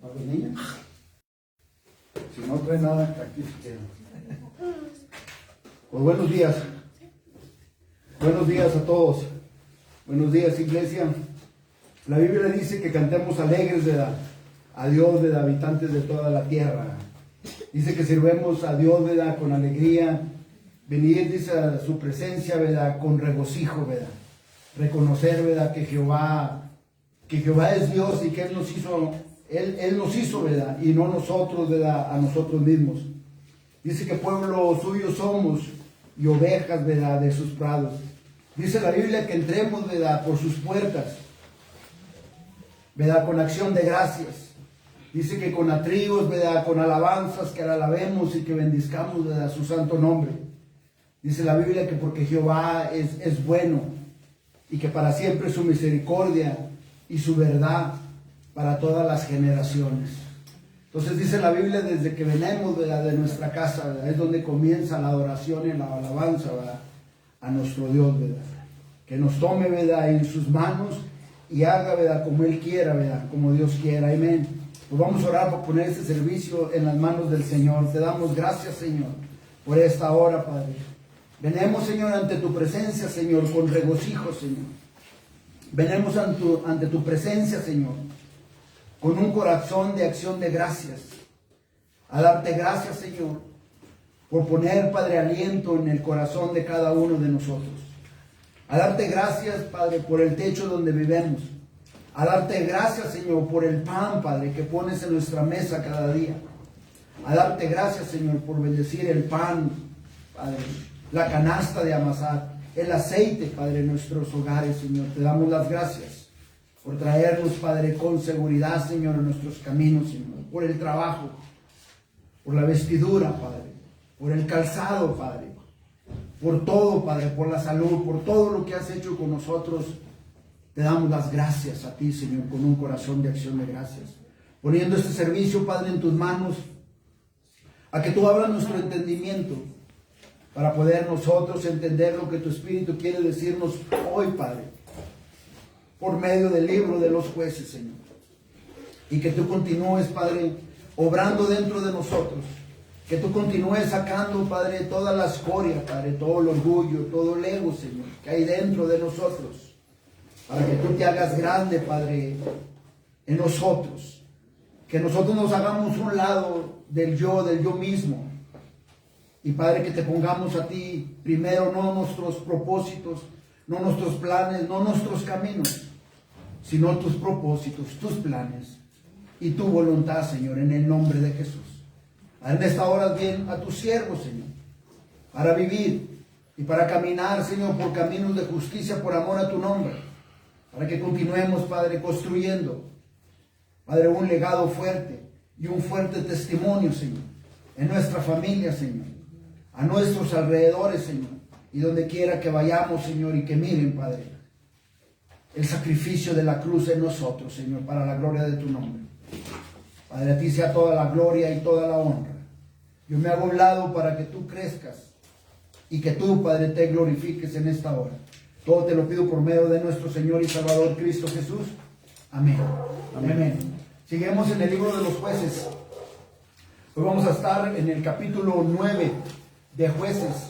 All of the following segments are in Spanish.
¿A los niños? Si no trae nada, aquí se queda. Pues buenos días. Buenos días a todos. Buenos días, iglesia. La Biblia dice que cantemos alegres, ¿verdad? A Dios, ¿verdad? Habitantes de toda la tierra. Dice que sirvemos a Dios, ¿verdad? Con alegría. Venir, dice, a su presencia, ¿verdad? Con regocijo, ¿verdad? Reconocer, ¿verdad? Que Jehová es Dios y que Él nos hizo, ¿verdad? Y no nosotros, ¿verdad? A nosotros mismos. Dice que pueblo suyo somos y ovejas, ¿verdad? De sus prados. Dice la Biblia que entremos, ¿verdad? Por sus puertas, ¿verdad? Con acción de gracias. Dice que con atrios, ¿verdad? Con alabanzas, que la alabemos y que bendizcamos, ¿verdad? Su santo nombre. Dice la Biblia que porque Jehová es bueno y que para siempre su misericordia y su verdad para todas las generaciones. Entonces dice la Biblia, desde que venimos, ¿verdad? De nuestra casa, ¿verdad? Es donde comienza la adoración y la alabanza, ¿verdad? A nuestro Dios, ¿verdad? Que nos tome, ¿verdad? En sus manos y haga, ¿verdad? Como Él quiera, ¿verdad? Como Dios quiera, amén. Pues vamos a orar por poner este servicio en las manos del Señor. Te damos gracias, Señor, por esta hora, Padre. Venemos, Señor, ante tu presencia, Señor, con regocijo, Señor. Venemos ante tu presencia, Señor, con un corazón de acción de gracias. A darte gracias, Señor, por poner, Padre, aliento en el corazón de cada uno de nosotros. A darte gracias, Padre, por el techo donde vivimos. A darte gracias, Señor, por el pan, Padre, que pones en nuestra mesa cada día. A darte gracias, Señor, por bendecir el pan, Padre, la canasta de amasar, el aceite, Padre, en nuestros hogares, Señor. Te damos las gracias por traernos, Padre, con seguridad, Señor, en nuestros caminos, Señor. Por el trabajo, por la vestidura, Padre, por el calzado, Padre. Por todo, Padre, por la salud, por todo lo que has hecho con nosotros. Te damos las gracias a ti, Señor, con un corazón de acción de gracias. Poniendo este servicio, Padre, en tus manos, a que tú abras nuestro entendimiento, para poder nosotros entender lo que tu Espíritu quiere decirnos hoy, Padre, por medio del libro de los jueces, Señor. Y que tú continúes, Padre, obrando dentro de nosotros. Que tú continúes sacando, Padre, toda la escoria, Padre, todo el orgullo, todo el ego, Señor, que hay dentro de nosotros. Para que tú te hagas grande, Padre, en nosotros. Que nosotros nos hagamos un lado del yo mismo. Y Padre, que te pongamos a ti primero, no nuestros propósitos, no nuestros planes, no nuestros caminos, sino tus propósitos, tus planes y tu voluntad, Señor, en el nombre de Jesús. En esta hora bien a tus siervos, Señor, para vivir y para caminar, Señor, por caminos de justicia, por amor a tu nombre, para que continuemos, Padre, construyendo, Padre, un legado fuerte y un fuerte testimonio, Señor, en nuestra familia, Señor, a nuestros alrededores, Señor, y donde quiera que vayamos, Señor, y que miren, Padre, el sacrificio de la cruz en nosotros, Señor, para la gloria de tu nombre. Padre, a ti sea toda la gloria y toda la honra. Yo me hago a un lado para que tú crezcas y que tú, Padre, te glorifiques en esta hora. Todo te lo pido por medio de nuestro Señor y Salvador Cristo Jesús. Amén. Amén. Amén. Seguimos en el libro de los jueces. Hoy vamos a estar en el capítulo 9 de Jueces,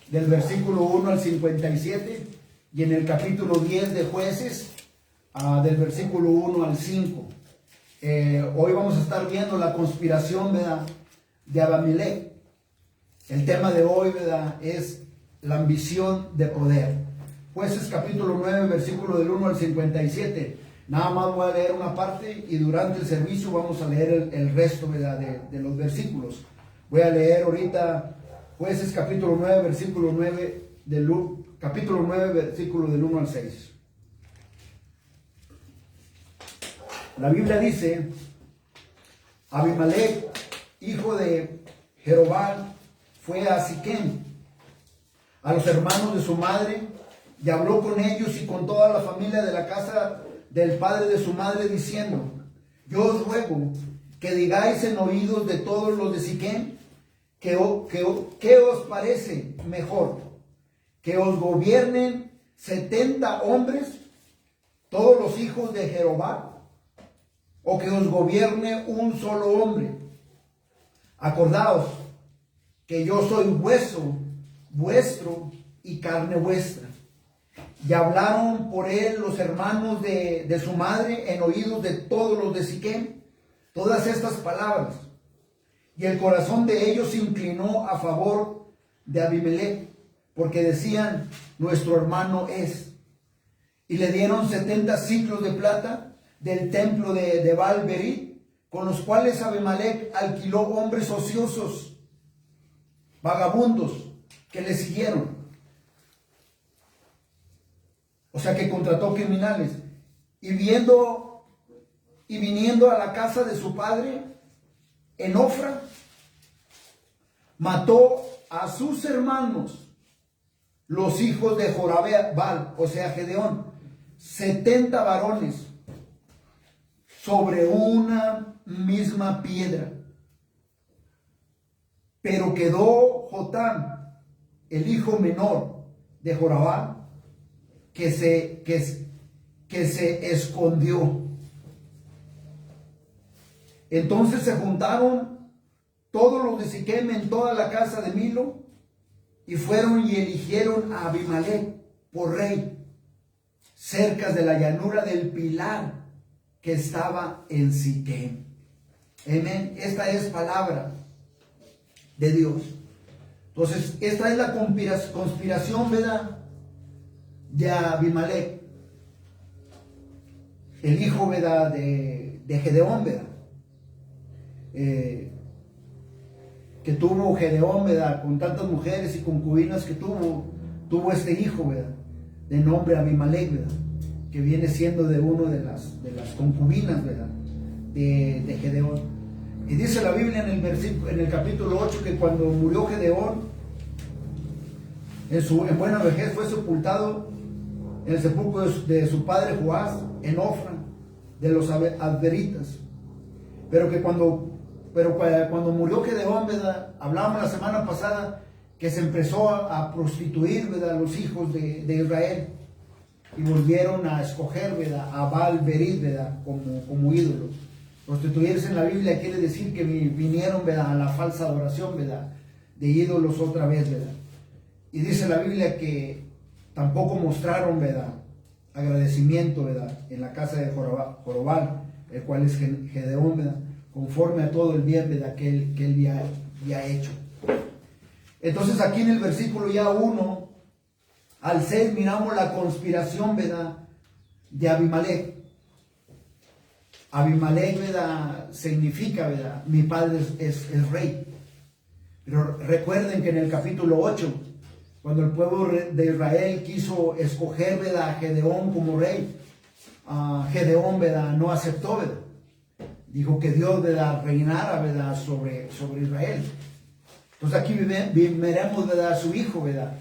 del versículo 1 al 57, y en el capítulo 10 de Jueces, del versículo 1 al 5. Hoy vamos a estar viendo la conspiración, ¿verdad?, de Abimelech. El tema de hoy, ¿verdad?, es la ambición de poder. Jueces capítulo 9, versículo del 1 al 57. Nada más voy a leer una parte y durante el servicio vamos a leer el resto, ¿verdad?, de los versículos. Voy a leer ahorita Jueces capítulo 9, versículo 9, capítulo 9, versículo del 1 al 6. La Biblia dice: Abimelech, hijo de Jerobal, fue a Siquem, a los hermanos de su madre, y habló con ellos y con toda la familia de la casa del padre de su madre, diciendo: yo os ruego que digáis en oídos de todos los de Siquem, ¿qué os parece mejor? ¿Que os gobiernen 70 hombres, todos los hijos de Jerobal? o que os gobierne un solo hombre. Acordaos que yo soy hueso vuestro y carne vuestra. Y hablaron por él los hermanos de su madre en oídos de todos los de Siquem todas estas palabras. Y el corazón de ellos se inclinó a favor de Abimelech, porque decían, nuestro hermano es. Y le dieron 70 siclos de plata del templo de Baal-Berit, con los cuales Abimelech alquiló hombres ociosos, vagabundos, que le siguieron. O sea que contrató criminales. Y viniendo a la casa de su padre, en Ofra, mató a sus hermanos, los hijos de Jorabal, o sea Gedeón, 70 varones, sobre una misma piedra. Pero quedó Jotam, el hijo menor de Jorabal, que se escondió. Entonces se juntaron todos los de Siquem en toda la casa de Milo, y fueron y eligieron a Abimelech por rey, cerca de la llanura del Pilar que estaba en Siquem. Amén. Esta es palabra de Dios. Entonces, esta es la conspiración, ¿verdad?, de Abimelech, el hijo, ¿verdad?, de Gedeón, ¿verdad? Que tuvo Gedeón, ¿verdad?, con tantas mujeres y concubinas que tuvo este hijo, ¿verdad?, de nombre Abimelech, ¿verdad?, que viene siendo de uno de las concubinas, ¿verdad?, de Gedeón. Y dice la Biblia en el capítulo 8 que cuando murió Gedeón, en buena vejez fue sepultado en el sepulcro de su padre Joás, en Ofra, de los Adberitas. Pero cuando murió Gedeón, ¿verdad?, hablábamos la semana pasada que se empezó a prostituir, ¿verdad?, los hijos de Israel, y volvieron a escoger, ¿verdad?, a Baal-Berit, ¿verdad?, como ídolos. Prostituirse en la Biblia quiere decir que vinieron, ¿verdad?, a la falsa adoración, ¿verdad?, de ídolos otra vez, ¿verdad? Y dice la Biblia que tampoco mostraron, ¿verdad?, agradecimiento, ¿verdad?, en la casa de Jorobal, el cual es Gedeón, ¿verdad?, conforme a todo el bien, ¿verdad?, que él ya hecho. Entonces aquí en el versículo ya 1 al 6 miramos la conspiración, ¿verdad?, de Abimelech. Abimelech, ¿verdad?, significa, ¿verdad?, mi padre es rey. Pero recuerden que en el capítulo 8, cuando el pueblo de Israel quiso escoger, ¿verdad?, a Gedeón como rey, Gedeón, ¿verdad?, no aceptó, ¿verdad? Dijo que Dios, ¿verdad?, reinara, ¿verdad?, sobre Israel. Entonces aquí veremos, ¿verdad?, a su hijo, ¿verdad?,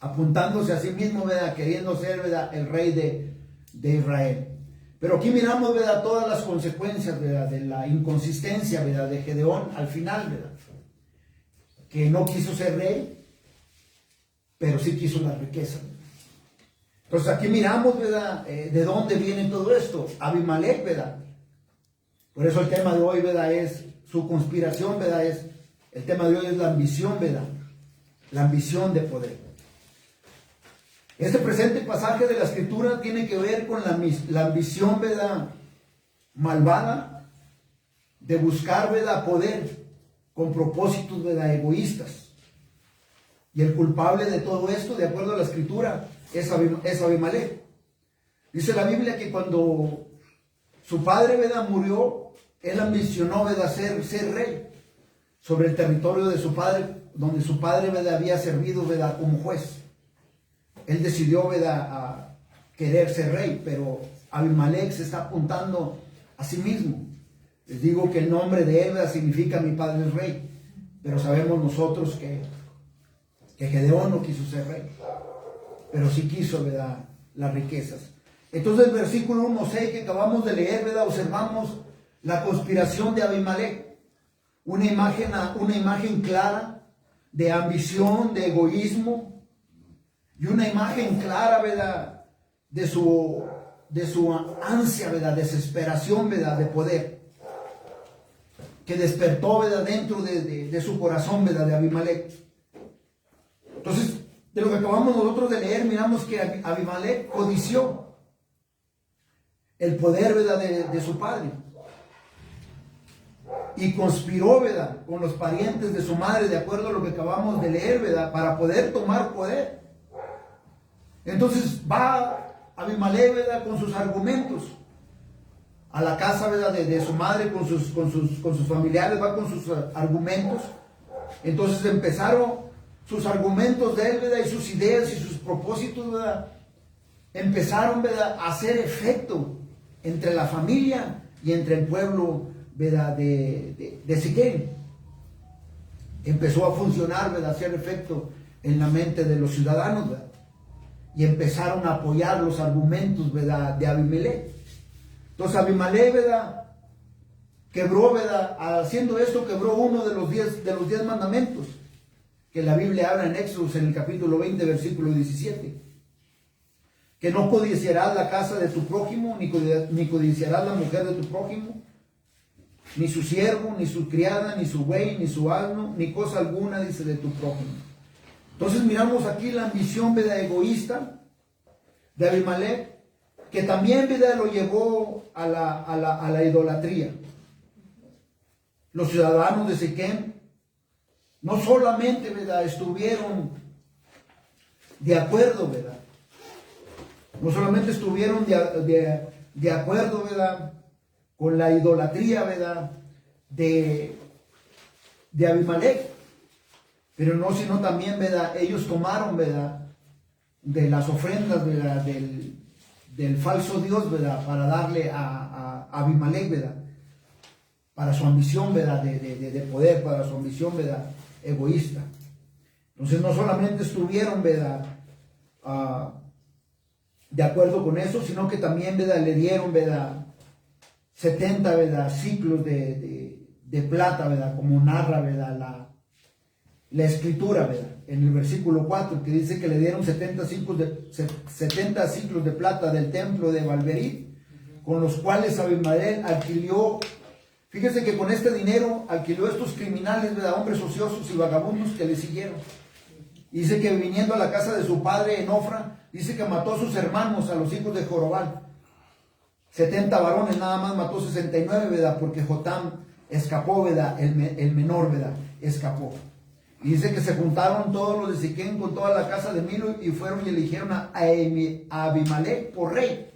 apuntándose a sí mismo, ¿verdad?, queriendo ser, ¿verdad?, el rey de Israel. Pero aquí miramos, ¿verdad?, todas las consecuencias, ¿verdad?, de la inconsistencia, ¿verdad?, de Gedeón al final, ¿verdad?, que no quiso ser rey, pero sí quiso la riqueza. Entonces aquí miramos, ¿verdad?, de dónde viene todo esto. Abimelech, ¿verdad? Por eso el tema de hoy, ¿verdad?, es su conspiración, ¿verdad?, el tema de hoy es la ambición, ¿verdad?, la ambición de poder. Este presente pasaje de la Escritura tiene que ver con la ambición, ¿verdad?, malvada de buscar, ¿verdad?, poder con propósitos, ¿verdad?, egoístas. Y el culpable de todo esto, de acuerdo a la Escritura, es Abimelech. Dice la Biblia que cuando su padre, ¿verdad?, murió, él ambicionó, ¿verdad?, ser rey sobre el territorio de su padre, donde su padre, ¿verdad?, había servido, ¿verdad?, como juez. Él decidió, ¿verdad?, a querer ser rey, pero Abimelech se está apuntando a sí mismo. Les digo que el nombre de él, ¿verdad?, significa mi padre es rey, pero sabemos nosotros que Gedeón no quiso ser rey, pero sí quiso, ¿verdad?, las riquezas. Entonces el versículo 1:6 que acabamos de leer, ¿verdad?, observamos la conspiración de Abimelech, una imagen clara de ambición, de egoísmo, y una imagen clara, ¿verdad?, de su de su ansia, ¿verdad? Desesperación, ¿verdad? De poder, que despertó, ¿verdad? Dentro de su corazón, ¿verdad? De Abimelech. Entonces, de lo que acabamos nosotros de leer, miramos que Abimelech codició el poder, ¿verdad? De su padre. Y conspiró, ¿verdad? Con los parientes de su madre, de acuerdo a lo que acabamos de leer, ¿verdad? Para poder tomar poder. Entonces va Abimelech, ¿verdad? Con sus argumentos a la casa, ¿verdad? De su madre, con sus familiares, va con sus argumentos. Entonces empezaron sus argumentos de él, ¿verdad? Y sus ideas y sus propósitos, ¿verdad? Empezaron, ¿verdad? A hacer efecto entre la familia y entre el pueblo, ¿verdad? De Siquem. Empezó a funcionar, ¿verdad? A hacer efecto en la mente de los ciudadanos, ¿verdad? Y empezaron a apoyar los argumentos, ¿verdad? De Abimelech. Entonces Abimelech, ¿verdad? Quebró, ¿verdad? Haciendo esto quebró uno de los 10 mandamientos que la Biblia habla en Éxodo, en el capítulo 20, versículo 17. Que no codiciarás la casa de tu prójimo, ni codiciarás la mujer de tu prójimo, ni su siervo, ni su criada, ni su buey, ni su asno, ni cosa alguna, dice, de tu prójimo. Entonces miramos aquí la ambición, ¿verdad? Egoísta de Abimelech, que también, ¿verdad? Lo llevó a la idolatría. Los ciudadanos de Siquem no solamente, ¿verdad? Estuvieron de acuerdo, ¿verdad? No solamente estuvieron de acuerdo, ¿verdad? Con la idolatría, ¿verdad? De Abimelech, pero no, sino también, ¿verdad? Ellos tomaron, ¿verdad? De las ofrendas, ¿verdad? Del falso Dios, ¿verdad? Para darle a Abimelech, ¿verdad? Para su ambición, ¿verdad? De poder, para su ambición, ¿verdad? Egoísta. Entonces no solamente estuvieron, ¿verdad? De acuerdo con eso, sino que también, ¿verdad? Le dieron, ¿verdad? 70, ¿verdad? Ciclos de plata, ¿verdad? Como narra, ¿verdad? La escritura, ¿verdad? En el versículo 4, que dice que le dieron 70 ciclos de plata del templo de Balberit, con los cuales Abimelech alquiló. Fíjese que con este dinero alquiló a estos criminales, ¿verdad? Hombres ociosos y vagabundos que le siguieron. Dice que viniendo a la casa de su padre en Ofra, dice que mató a sus hermanos, a los hijos de Jorobal. 70 varones, nada más mató 69, ¿verdad? Porque Jotam escapó, ¿verdad? El menor, ¿verdad? Escapó. Y dice que se juntaron todos los de Siquem con toda la casa de Milo y fueron y eligieron a Abimelech por rey,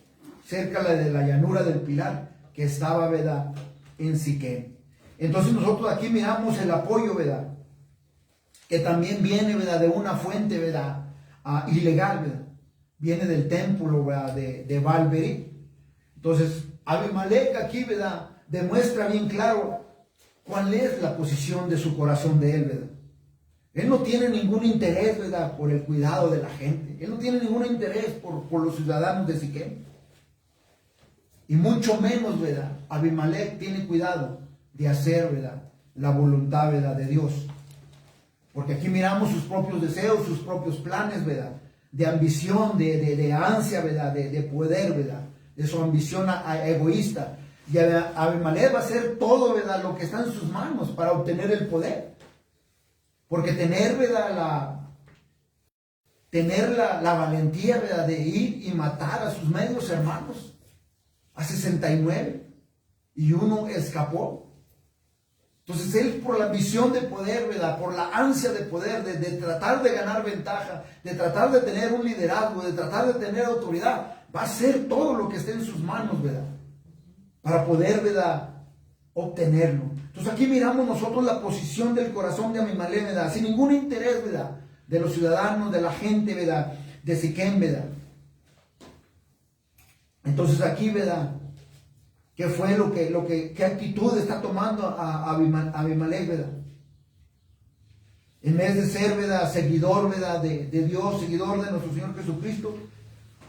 cerca de la llanura del Pilar, que estaba, ¿verdad? En Siquem. Entonces nosotros aquí miramos el apoyo, ¿verdad? Que también viene, ¿verdad? De una fuente, ¿verdad? Ilegal, ¿verdad? Viene del templo, ¿verdad? De Balberit. Entonces Abimelech aquí, ¿verdad? Demuestra bien claro cuál es la posición de su corazón de él, ¿verdad? Él no tiene ningún interés, ¿verdad? Por el cuidado de la gente. Él no tiene ningún interés por los ciudadanos de Siquem. Y mucho menos, ¿verdad? Abimelech tiene cuidado de hacer, ¿verdad? La voluntad, ¿verdad? De Dios. Porque aquí miramos sus propios deseos, sus propios planes, ¿verdad? De ambición, de ansia, ¿verdad? De poder, ¿verdad? De su ambición egoísta. Y Abimelech va a hacer todo, ¿verdad? Lo que está en sus manos para obtener el poder. Porque tener, ¿verdad? La valentía, ¿verdad? De ir y matar a sus medios hermanos. A 69. Y uno escapó. Entonces él, por la ambición de poder, ¿verdad? Por la ansia de poder, de tratar de ganar ventaja, de tratar de tener un liderazgo, de tratar de tener autoridad, va a hacer todo lo que esté en sus manos, ¿verdad? Para poder, ¿verdad? Obtenerlo. Entonces aquí miramos nosotros la posición del corazón de Abimelech, ¿verdad? Sin ningún interés, ¿verdad? De los ciudadanos, de la gente, ¿verdad? De Siquem, ¿verdad? Entonces aquí, ¿verdad? ¿Qué fue qué actitud está tomando a Abimelech, ¿verdad? En vez de ser, ¿verdad? Seguidor, ¿verdad? De Dios, seguidor de nuestro Señor Jesucristo,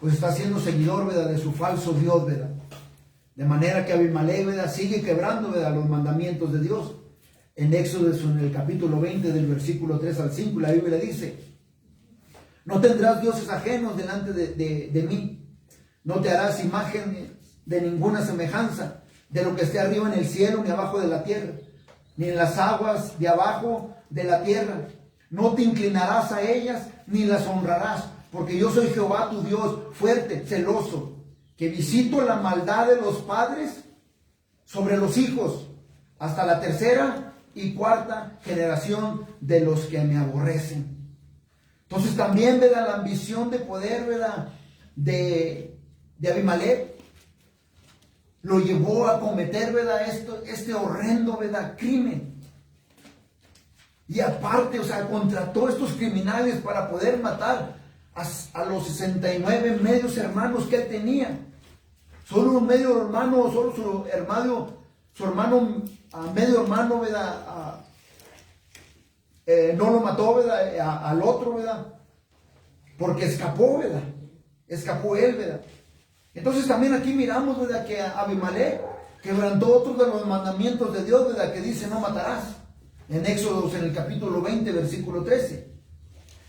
pues está siendo seguidor, ¿verdad? De su falso Dios, ¿verdad? De manera que Abimelech, ¿verdad? Sigue quebrando, ¿verdad? Los mandamientos de Dios. En Éxodo, en el capítulo 20, del versículo 3 al 5, la Biblia dice: no tendrás dioses ajenos delante de mí. No te harás imagen de ninguna semejanza de lo que esté arriba en el cielo, ni abajo de la tierra, ni en las aguas de abajo de la tierra. No te inclinarás a ellas, ni las honrarás, porque yo soy Jehová tu Dios, fuerte, celoso, que visito la maldad de los padres sobre los hijos, hasta la tercera y cuarta generación de los que me aborrecen. Entonces también, ¿verdad?, la ambición de poder, ¿verdad?, de Abimelech lo llevó a cometer, ¿verdad?, este horrendo, ¿verdad?, crimen. Y aparte, o sea, contrató a estos criminales para poder matar a los 69 medios hermanos que él tenía. Solo un medio hermano, solo su hermano medio hermano, ¿verdad?, no lo mató, ¿verdad?, al otro, ¿verdad?, porque escapó, ¿verdad?, escapó él, ¿verdad? Entonces también aquí miramos, ¿verdad?, que Abimelech quebrantó otro de los mandamientos de Dios, ¿verdad?, que dice no matarás, en Éxodo, en el capítulo 20, versículo 13.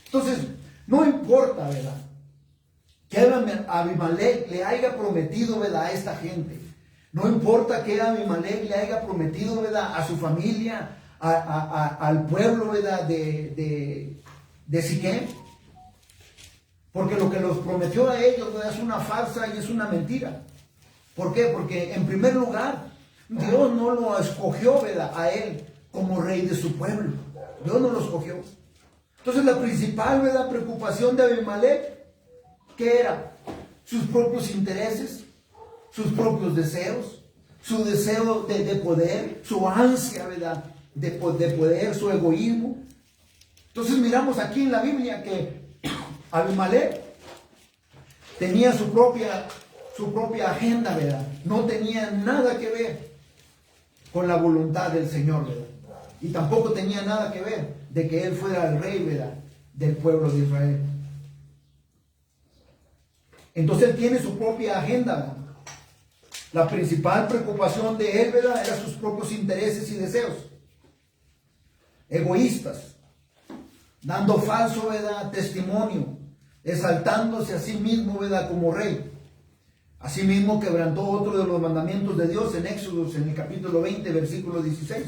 Entonces, no importa, ¿verdad?, que Abimelech le haya prometido, ¿verdad?, a esta gente. No importa que Abimelech le haya prometido, ¿verdad?, a su familia, al pueblo, ¿verdad?, de Siquem. Porque lo que los prometió a ellos, ¿verdad?, es una farsa y es una mentira. ¿Por qué? Porque en primer lugar, Dios no lo escogió, ¿verdad?, a él como rey de su pueblo. Dios no lo escogió. Entonces la principal, ¿verdad?, preocupación de Abimelech, ¿qué era? Sus propios intereses, sus propios deseos, su deseo de poder, su ansia, ¿verdad?, de poder, su egoísmo. Entonces miramos aquí en la Biblia que Abimelech tenía su propia agenda, ¿verdad? No tenía nada que ver con la voluntad del Señor, ¿verdad? Y tampoco tenía nada que ver de que él fuera el rey, ¿verdad?, del pueblo de Israel. Entonces él tiene su propia agenda, ¿verdad? La principal preocupación de él, ¿verdad?, eran sus propios intereses y deseos egoístas, dando falso, ¿verdad?, testimonio, exaltándose a sí mismo, ¿verdad?, como rey. Asimismo quebrantó otro de los mandamientos de Dios en Éxodo, en el capítulo 20, versículo 16,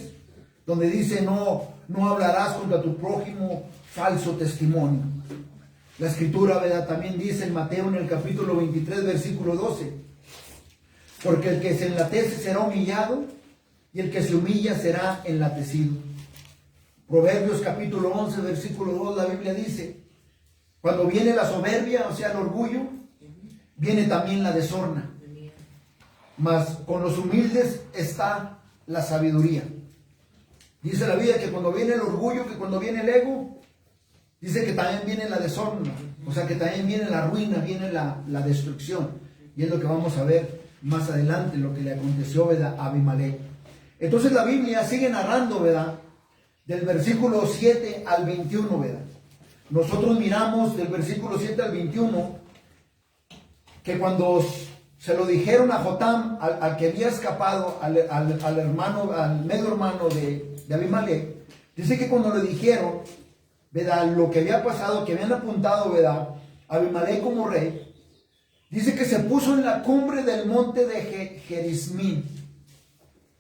donde dice no hablarás contra tu prójimo falso testimonio. La escritura, ¿verdad?, también dice en Mateo, en el capítulo 23, versículo 12, porque el que se enlatece será humillado y el que se humilla será enlatecido. Proverbios capítulo 11, versículo 2, la Biblia dice, cuando viene la soberbia, o sea, el orgullo, viene también la deshonra, mas con los humildes está la sabiduría. Dice la Biblia que cuando viene el orgullo, que cuando viene el ego, dice que también viene la deshonra, o sea que también viene la ruina, viene la destrucción. Y es lo que vamos a ver más adelante, lo que le aconteció, ¿verdad?, a Abimelech. Entonces la Biblia sigue narrando, ¿verdad?, del versículo 7 al 21, ¿verdad? Nosotros miramos del versículo 7 al 21 que cuando se lo dijeron a Jotam, al que había escapado, al hermano, al medio hermano de Abimelech, dice que cuando le dijeron, ¿verdad?, lo que había pasado, que habían apuntado, ¿verdad?, a Abimelech como rey, dice que se puso en la cumbre del monte de Gerizim.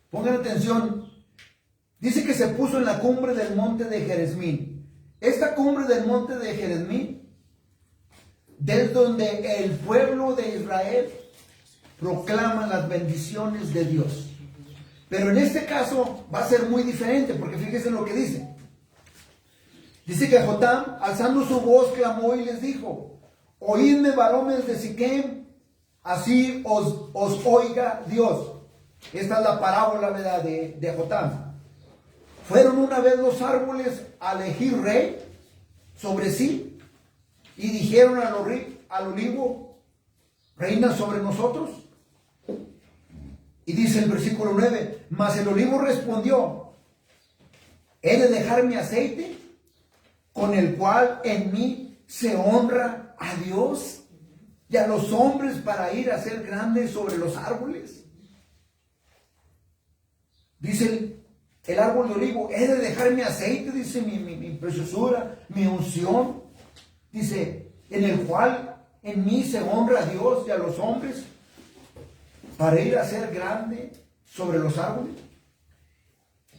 Pongan atención. Dice que se puso en la cumbre del monte de Gerizim. Esta cumbre del monte de Gerizim, desde donde el pueblo de Israel proclama las bendiciones de Dios. Pero en este caso va a ser muy diferente, porque fíjense lo que dice. Dice que Jotam, alzando su voz, clamó y les dijo: oídme, varones de Siquem, así os oiga Dios. Esta es la parábola, ¿verdad?, de Jotam. Fueron una vez los árboles a elegir rey sobre sí, y dijeron al olivo: reina sobre nosotros. Y dice el versículo 9: mas el olivo respondió: he de dejar mi aceite, con el cual en mí se honra a Dios y a los hombres, para ir a ser grandes sobre los árboles. Dice el árbol de olivo: he de dejar mi aceite, dice, mi preciosura, mi unción, dice, en el cual en mí se honra a Dios y a los hombres para ir a ser grande sobre los árboles?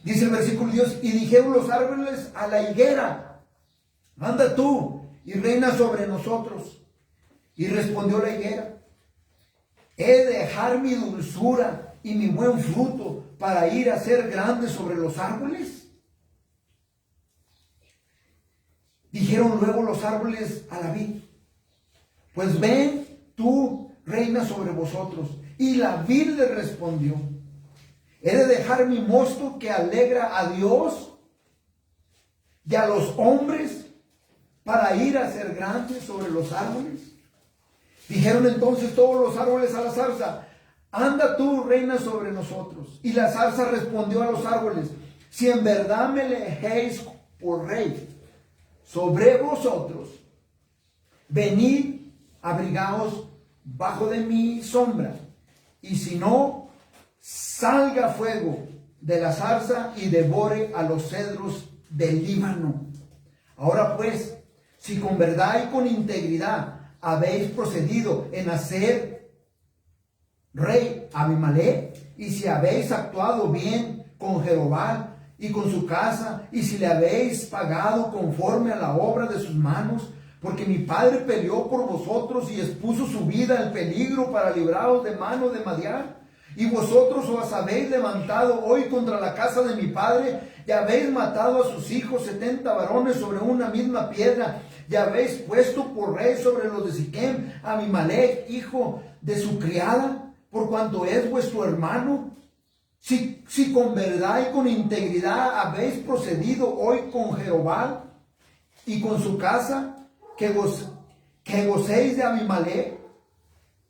Dice el versículo 10, y dijeron los árboles a la higuera, anda tú y reina sobre nosotros. Y respondió la higuera, he de dejar mi dulzura y mi buen fruto para ir a ser grande sobre los árboles. Dijeron luego los árboles a la vid, pues ven tú, reina sobre vosotros. Y la vid le respondió, he de dejar mi mosto que alegra a Dios y a los hombres para ir a ser grande sobre los árboles. Dijeron entonces todos los árboles a la zarza, anda tú, reina sobre nosotros. Y la zarza respondió a los árboles, si en verdad me elegéis por rey sobre vosotros, venid, abrigaos bajo de mi sombra, y si no, salga fuego de la zarza y devore a los cedros del Líbano. Ahora pues, si con verdad y con integridad habéis procedido en hacer rey a Abimelech, y si habéis actuado bien con Jerobal y con su casa, y si le habéis pagado conforme a la obra de sus manos, porque mi padre peleó por vosotros y expuso su vida al peligro para libraros de mano de Madián, y vosotros os habéis levantado hoy contra la casa de mi padre, y habéis matado a sus hijos 70 varones sobre una misma piedra, y habéis puesto por rey sobre los de Siquem a Abimelech, hijo de su criada, por cuanto es vuestro hermano. Si con verdad y con integridad habéis procedido hoy con Jerobal y con su casa, que gocéis de Abimelech,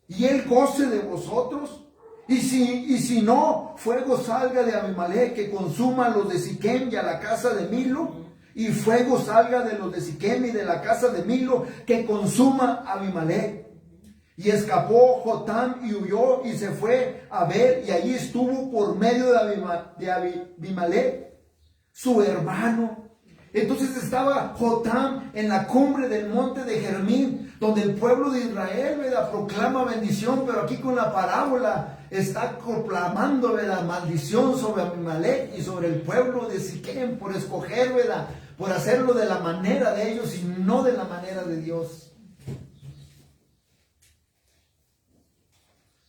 y él goce de vosotros. Y si no, fuego salga de Abimelech que consuma a los de Siquem y a la casa de Milo, y fuego salga de los de Siquem y de la casa de Milo que consuma a Abimelech. Y escapó Jotam y huyó y se fue a ver, y allí estuvo por medio de Abimelech, su hermano. Entonces estaba Jotam en la cumbre del monte de Jermín, donde el pueblo de Israel, ¿verdad?, proclama bendición, pero aquí con la parábola está proclamando, ¿verdad?, maldición sobre Abimelech y sobre el pueblo de Siquem por escoger, ¿verdad?, por hacerlo de la manera de ellos y no de la manera de Dios.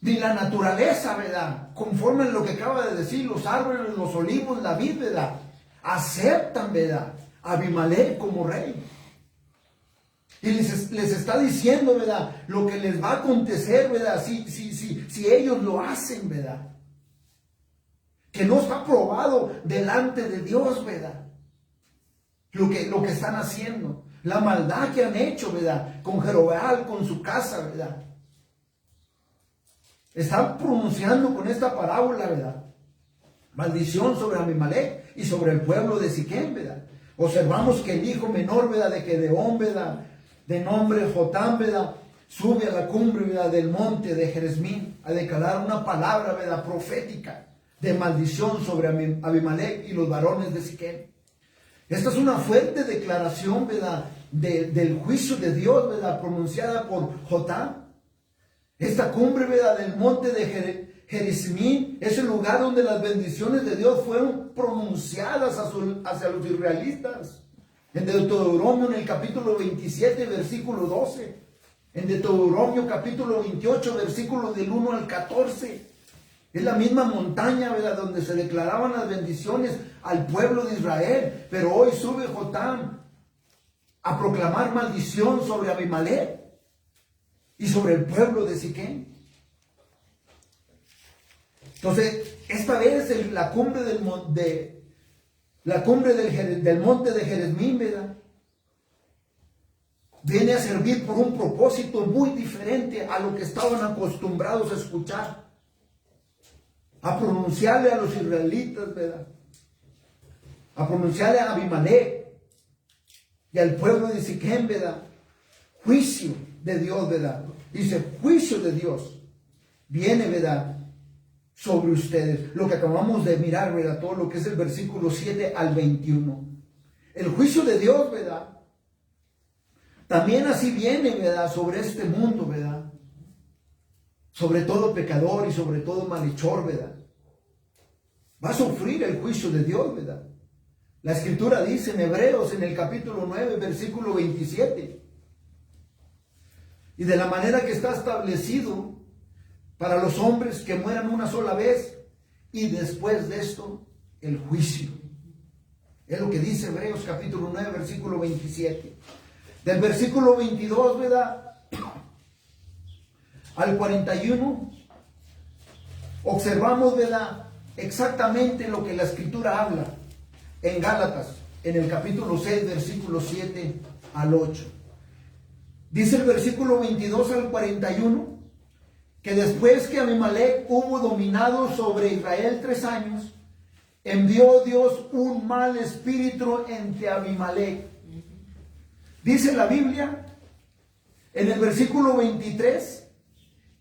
Ni la naturaleza, ¿verdad?, conforme a lo que acaba de decir, los árboles, los olivos, la vid, ¿verdad?, aceptan, ¿verdad?, a Abimelech como rey. Y les está diciendo, ¿verdad?, lo que les va a acontecer, ¿verdad?, si ellos lo hacen, ¿verdad?, que no está probado delante de Dios, ¿verdad?, lo que están haciendo, la maldad que han hecho, ¿verdad?, con Jerobal, con su casa, ¿verdad? Están pronunciando con esta parábola, ¿verdad?, maldición sobre Abimelech y sobre el pueblo de Siquem, ¿verdad? Observamos que el hijo menor, ¿verdad?, de Gedeón, ¿verdad?, de nombre Jotam, ¿verdad?, sube a la cumbre, ¿verdad?, del monte de Jerezmín a declarar una palabra, ¿verdad?, profética de maldición sobre Abimelech y los varones de Siquem. Esta es una fuerte declaración, ¿verdad?, del juicio de Dios, ¿verdad?, pronunciada por Jotam. Esta cumbre, ¿verdad?, del monte de Jerezmín es el lugar donde las bendiciones de Dios fueron pronunciadas hacia los israelitas. En Deuteronomio, en el capítulo 27, versículo 12. En Deuteronomio, capítulo 28, versículos del 1 al 14. Es la misma montaña, ¿verdad?, donde se declaraban las bendiciones al pueblo de Israel. Pero hoy sube Jotam a proclamar maldición sobre Abimelech y sobre el pueblo de Siquem. Entonces, esta vez la cumbre del monte de Jerezmín, ¿verdad?, viene a servir por un propósito muy diferente a lo que estaban acostumbrados a escuchar, a pronunciarle a los israelitas, ¿verdad?, a pronunciarle a Abimelech y al pueblo de Siquem, ¿verdad?, juicio de Dios, ¿verdad? Dice, juicio de Dios viene, ¿verdad?, sobre ustedes. Lo que acabamos de mirar, ¿verdad?, todo lo que es el versículo 7 al 21. El juicio de Dios, ¿verdad?, También así viene, ¿verdad?, sobre este mundo, ¿verdad? Sobre todo pecador y sobre todo malhechor, ¿verdad? Va a sufrir el juicio de Dios, ¿verdad? La Escritura dice en Hebreos, en el capítulo 9, versículo 27, y de la manera que está establecido para los hombres que mueran una sola vez, y después de esto, el juicio. Es lo que dice Hebreos capítulo 9, versículo 27. Del versículo 22, ¿verdad?, al 41, observamos, ¿verdad?, exactamente lo que la Escritura habla en Gálatas, en el capítulo 6, versículo 7 al 8. Dice el versículo 22 al 41, que después que Abimelech hubo dominado sobre Israel 3 años, envió Dios un mal espíritu entre Abimelech. Dice la Biblia, en el versículo 23,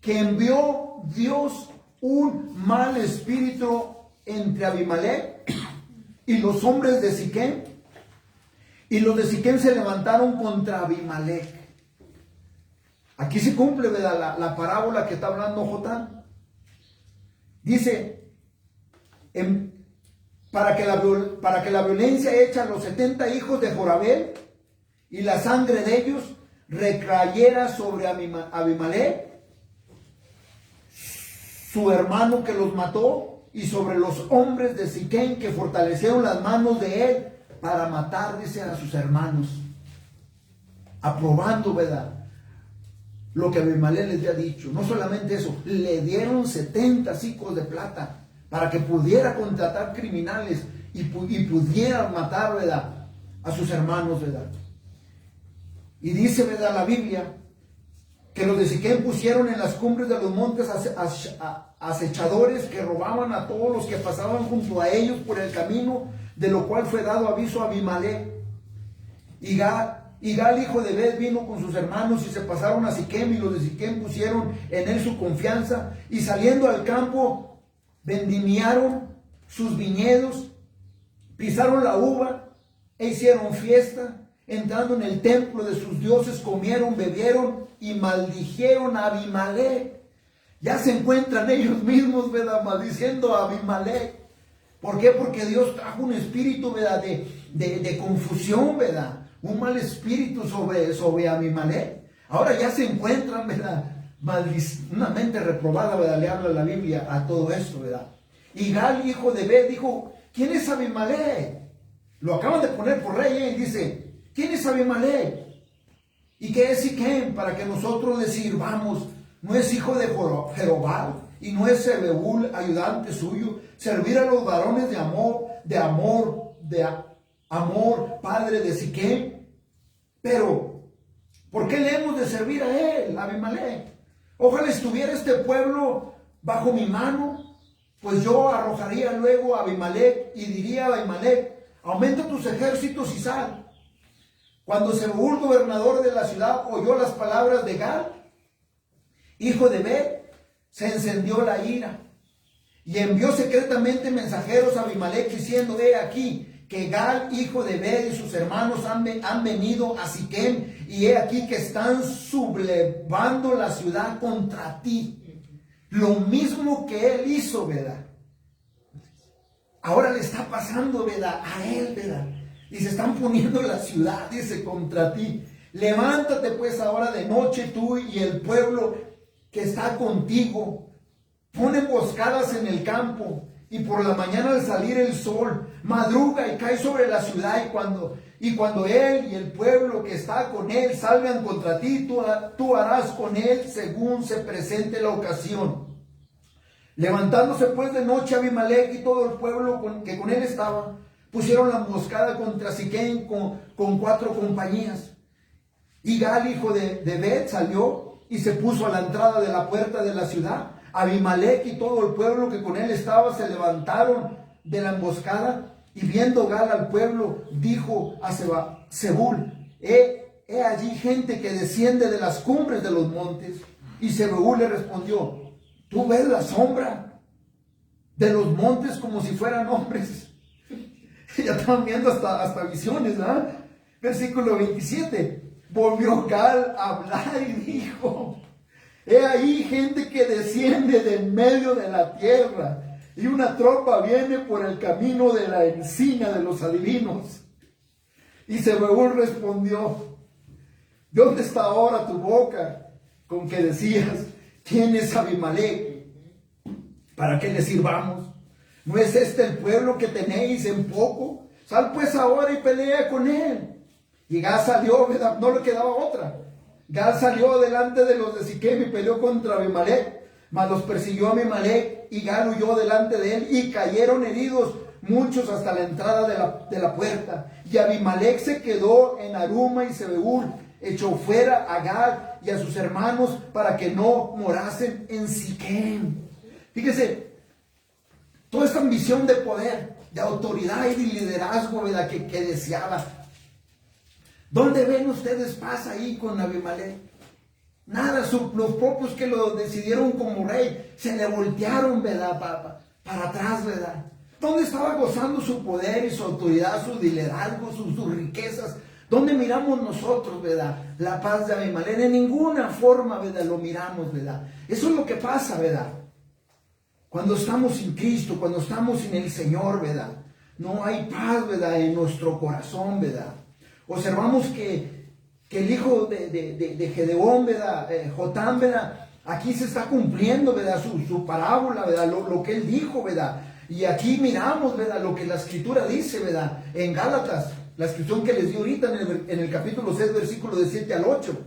que envió Dios un mal espíritu entre Abimelech y los hombres de Siquem, y los de Siquem se levantaron contra Abimelech. Aquí se cumple, ¿verdad?, la parábola que está hablando Jotán. Dice, para que la violencia hecha a los 70 hijos de Jorabel y la sangre de ellos recayera sobre Abimelech, su hermano que los mató, y sobre los hombres de Siquem que fortalecieron las manos de él para matar, dice, a sus hermanos. Aprobando, ¿verdad?, lo que Abimelech les había dicho. No solamente eso, le dieron 70 sicos de plata para que pudiera contratar criminales y pudiera matar, ¿verdad?, a sus hermanos, ¿verdad? Y dice, ¿verdad?, la Biblia, que los de Siquem pusieron en las cumbres de los montes acechadores que robaban a todos los que pasaban junto a ellos por el camino, de lo cual fue dado aviso a Abimelech. Y Gal, hijo de Bet, vino con sus hermanos y se pasaron a Siquem, y los de Siquem pusieron en él su confianza, y saliendo al campo vendimiaron sus viñedos, pisaron la uva e hicieron fiesta. Entrando en el templo de sus dioses, comieron, bebieron y maldijeron a Abimelech. Ya se encuentran ellos mismos, ¿verdad?, maldiciendo a Abimelech. ¿Por qué? Porque Dios trajo un espíritu, ¿verdad?, de confusión, ¿verdad?, un mal espíritu sobre Abimelech. Ahora ya se encuentran, ¿verdad?, una mente reprobada, ¿verdad?, le habla la Biblia a todo esto, ¿verdad? Y Gal, hijo de Bet, dijo, ¿quién es Abimelech? Lo acaban de poner por rey, y dice, ¿quién es Abimelech? ¿Y qué es Siquem para que nosotros le sirvamos? ¿No es hijo de Jerobal? ¿Y no es Zebul, ayudante suyo? Servir a los varones de Amor, padre de Siquem. Pero, ¿por qué le hemos de servir a él, Abimelech? Ojalá estuviera este pueblo bajo mi mano, pues yo arrojaría luego a Abimelech y diría a Abimelech, aumenta tus ejércitos y sal. Cuando Zebul, gobernador de la ciudad, oyó las palabras de Gal, hijo de Bet, se encendió la ira y envió secretamente mensajeros a Abimelech diciendo, he aquí que Gal, hijo de Bet, y sus hermanos han venido a Siquem, y he aquí que están sublevando la ciudad contra ti. Lo mismo que él hizo, ¿verdad? Ahora le está pasando, ¿verdad?, a él, ¿verdad? Y se están poniendo la ciudad, dice, contra ti. Levántate pues ahora de noche tú y el pueblo que está contigo. Pon emboscadas en el campo, y por la mañana al salir el sol, madruga y cae sobre la ciudad, y cuando él y el pueblo que está con él salgan contra ti, tú harás con él según se presente la ocasión. Levantándose pues de noche Abimelech y todo el pueblo que con él estaba, pusieron la emboscada contra Siquem con 4 compañías. Y Gal, hijo de Bet, salió y se puso a la entrada de la puerta de la ciudad. Abimelech y todo el pueblo que con él estaba se levantaron de la emboscada, y viendo Gal al pueblo, dijo a Zebul, he allí gente que desciende de las cumbres de los montes. Y Zebul le respondió, ¿tú ves la sombra de los montes como si fueran hombres? Ya estaban viendo hasta visiones, ¿verdad? Versículo 27. volvió Gal a hablar y dijo: he ahí gente que desciende del medio de la tierra, y una tropa viene por el camino de la encina de los adivinos. Y Sebeúl respondió: ¿dónde está ahora tu boca con que decías: ¿quién es Abimelech para que le sirvamos? ¿No es este el pueblo que tenéis en poco? Sal pues ahora y pelea con él. Y Gal salió, no le quedaba otra. Gal salió delante de los de Siquem y peleó contra Abimelech, mas los persiguió Abimelech, y Gal huyó delante de él, y cayeron heridos muchos hasta la entrada de la puerta. Y Abimelech se quedó en Aruma, y Sebeúl echó fuera a Gal y a sus hermanos para que no morasen en Siquem. Fíjese, toda esta ambición de poder, de autoridad y de liderazgo, ¿verdad?, que deseaba. ¿Dónde ven ustedes paz ahí con Abimelech? Nada, los propios que lo decidieron como rey se le voltearon, ¿verdad?, para atrás, ¿verdad? ¿Dónde estaba gozando su poder y su autoridad, su liderazgo, sus riquezas? ¿Dónde miramos nosotros, verdad, la paz de Abimelech? De ninguna forma, verdad, lo miramos, verdad. Eso es lo que pasa, verdad. Cuando estamos sin Cristo, cuando estamos sin el Señor, verdad, no hay paz, verdad, en nuestro corazón, verdad. Observamos que el hijo de Gedeón, verdad, Jotam, verdad, aquí se está cumpliendo, verdad, su parábola, verdad, lo que él dijo, verdad. Y aquí miramos, verdad, lo que la Escritura dice, verdad, en Gálatas, la escritura que les di ahorita en el capítulo 6, versículo de 7 al 8.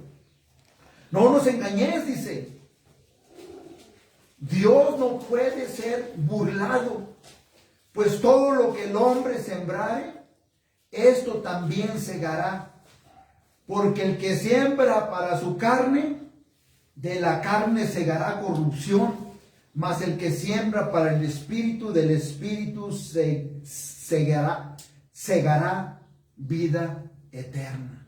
No nos engañéis, dice. Dios no puede ser burlado, pues todo lo que el hombre sembrare, esto también segará. Porque el que siembra para su carne, de la carne segará corrupción, mas el que siembra para el espíritu, del espíritu segará vida eterna.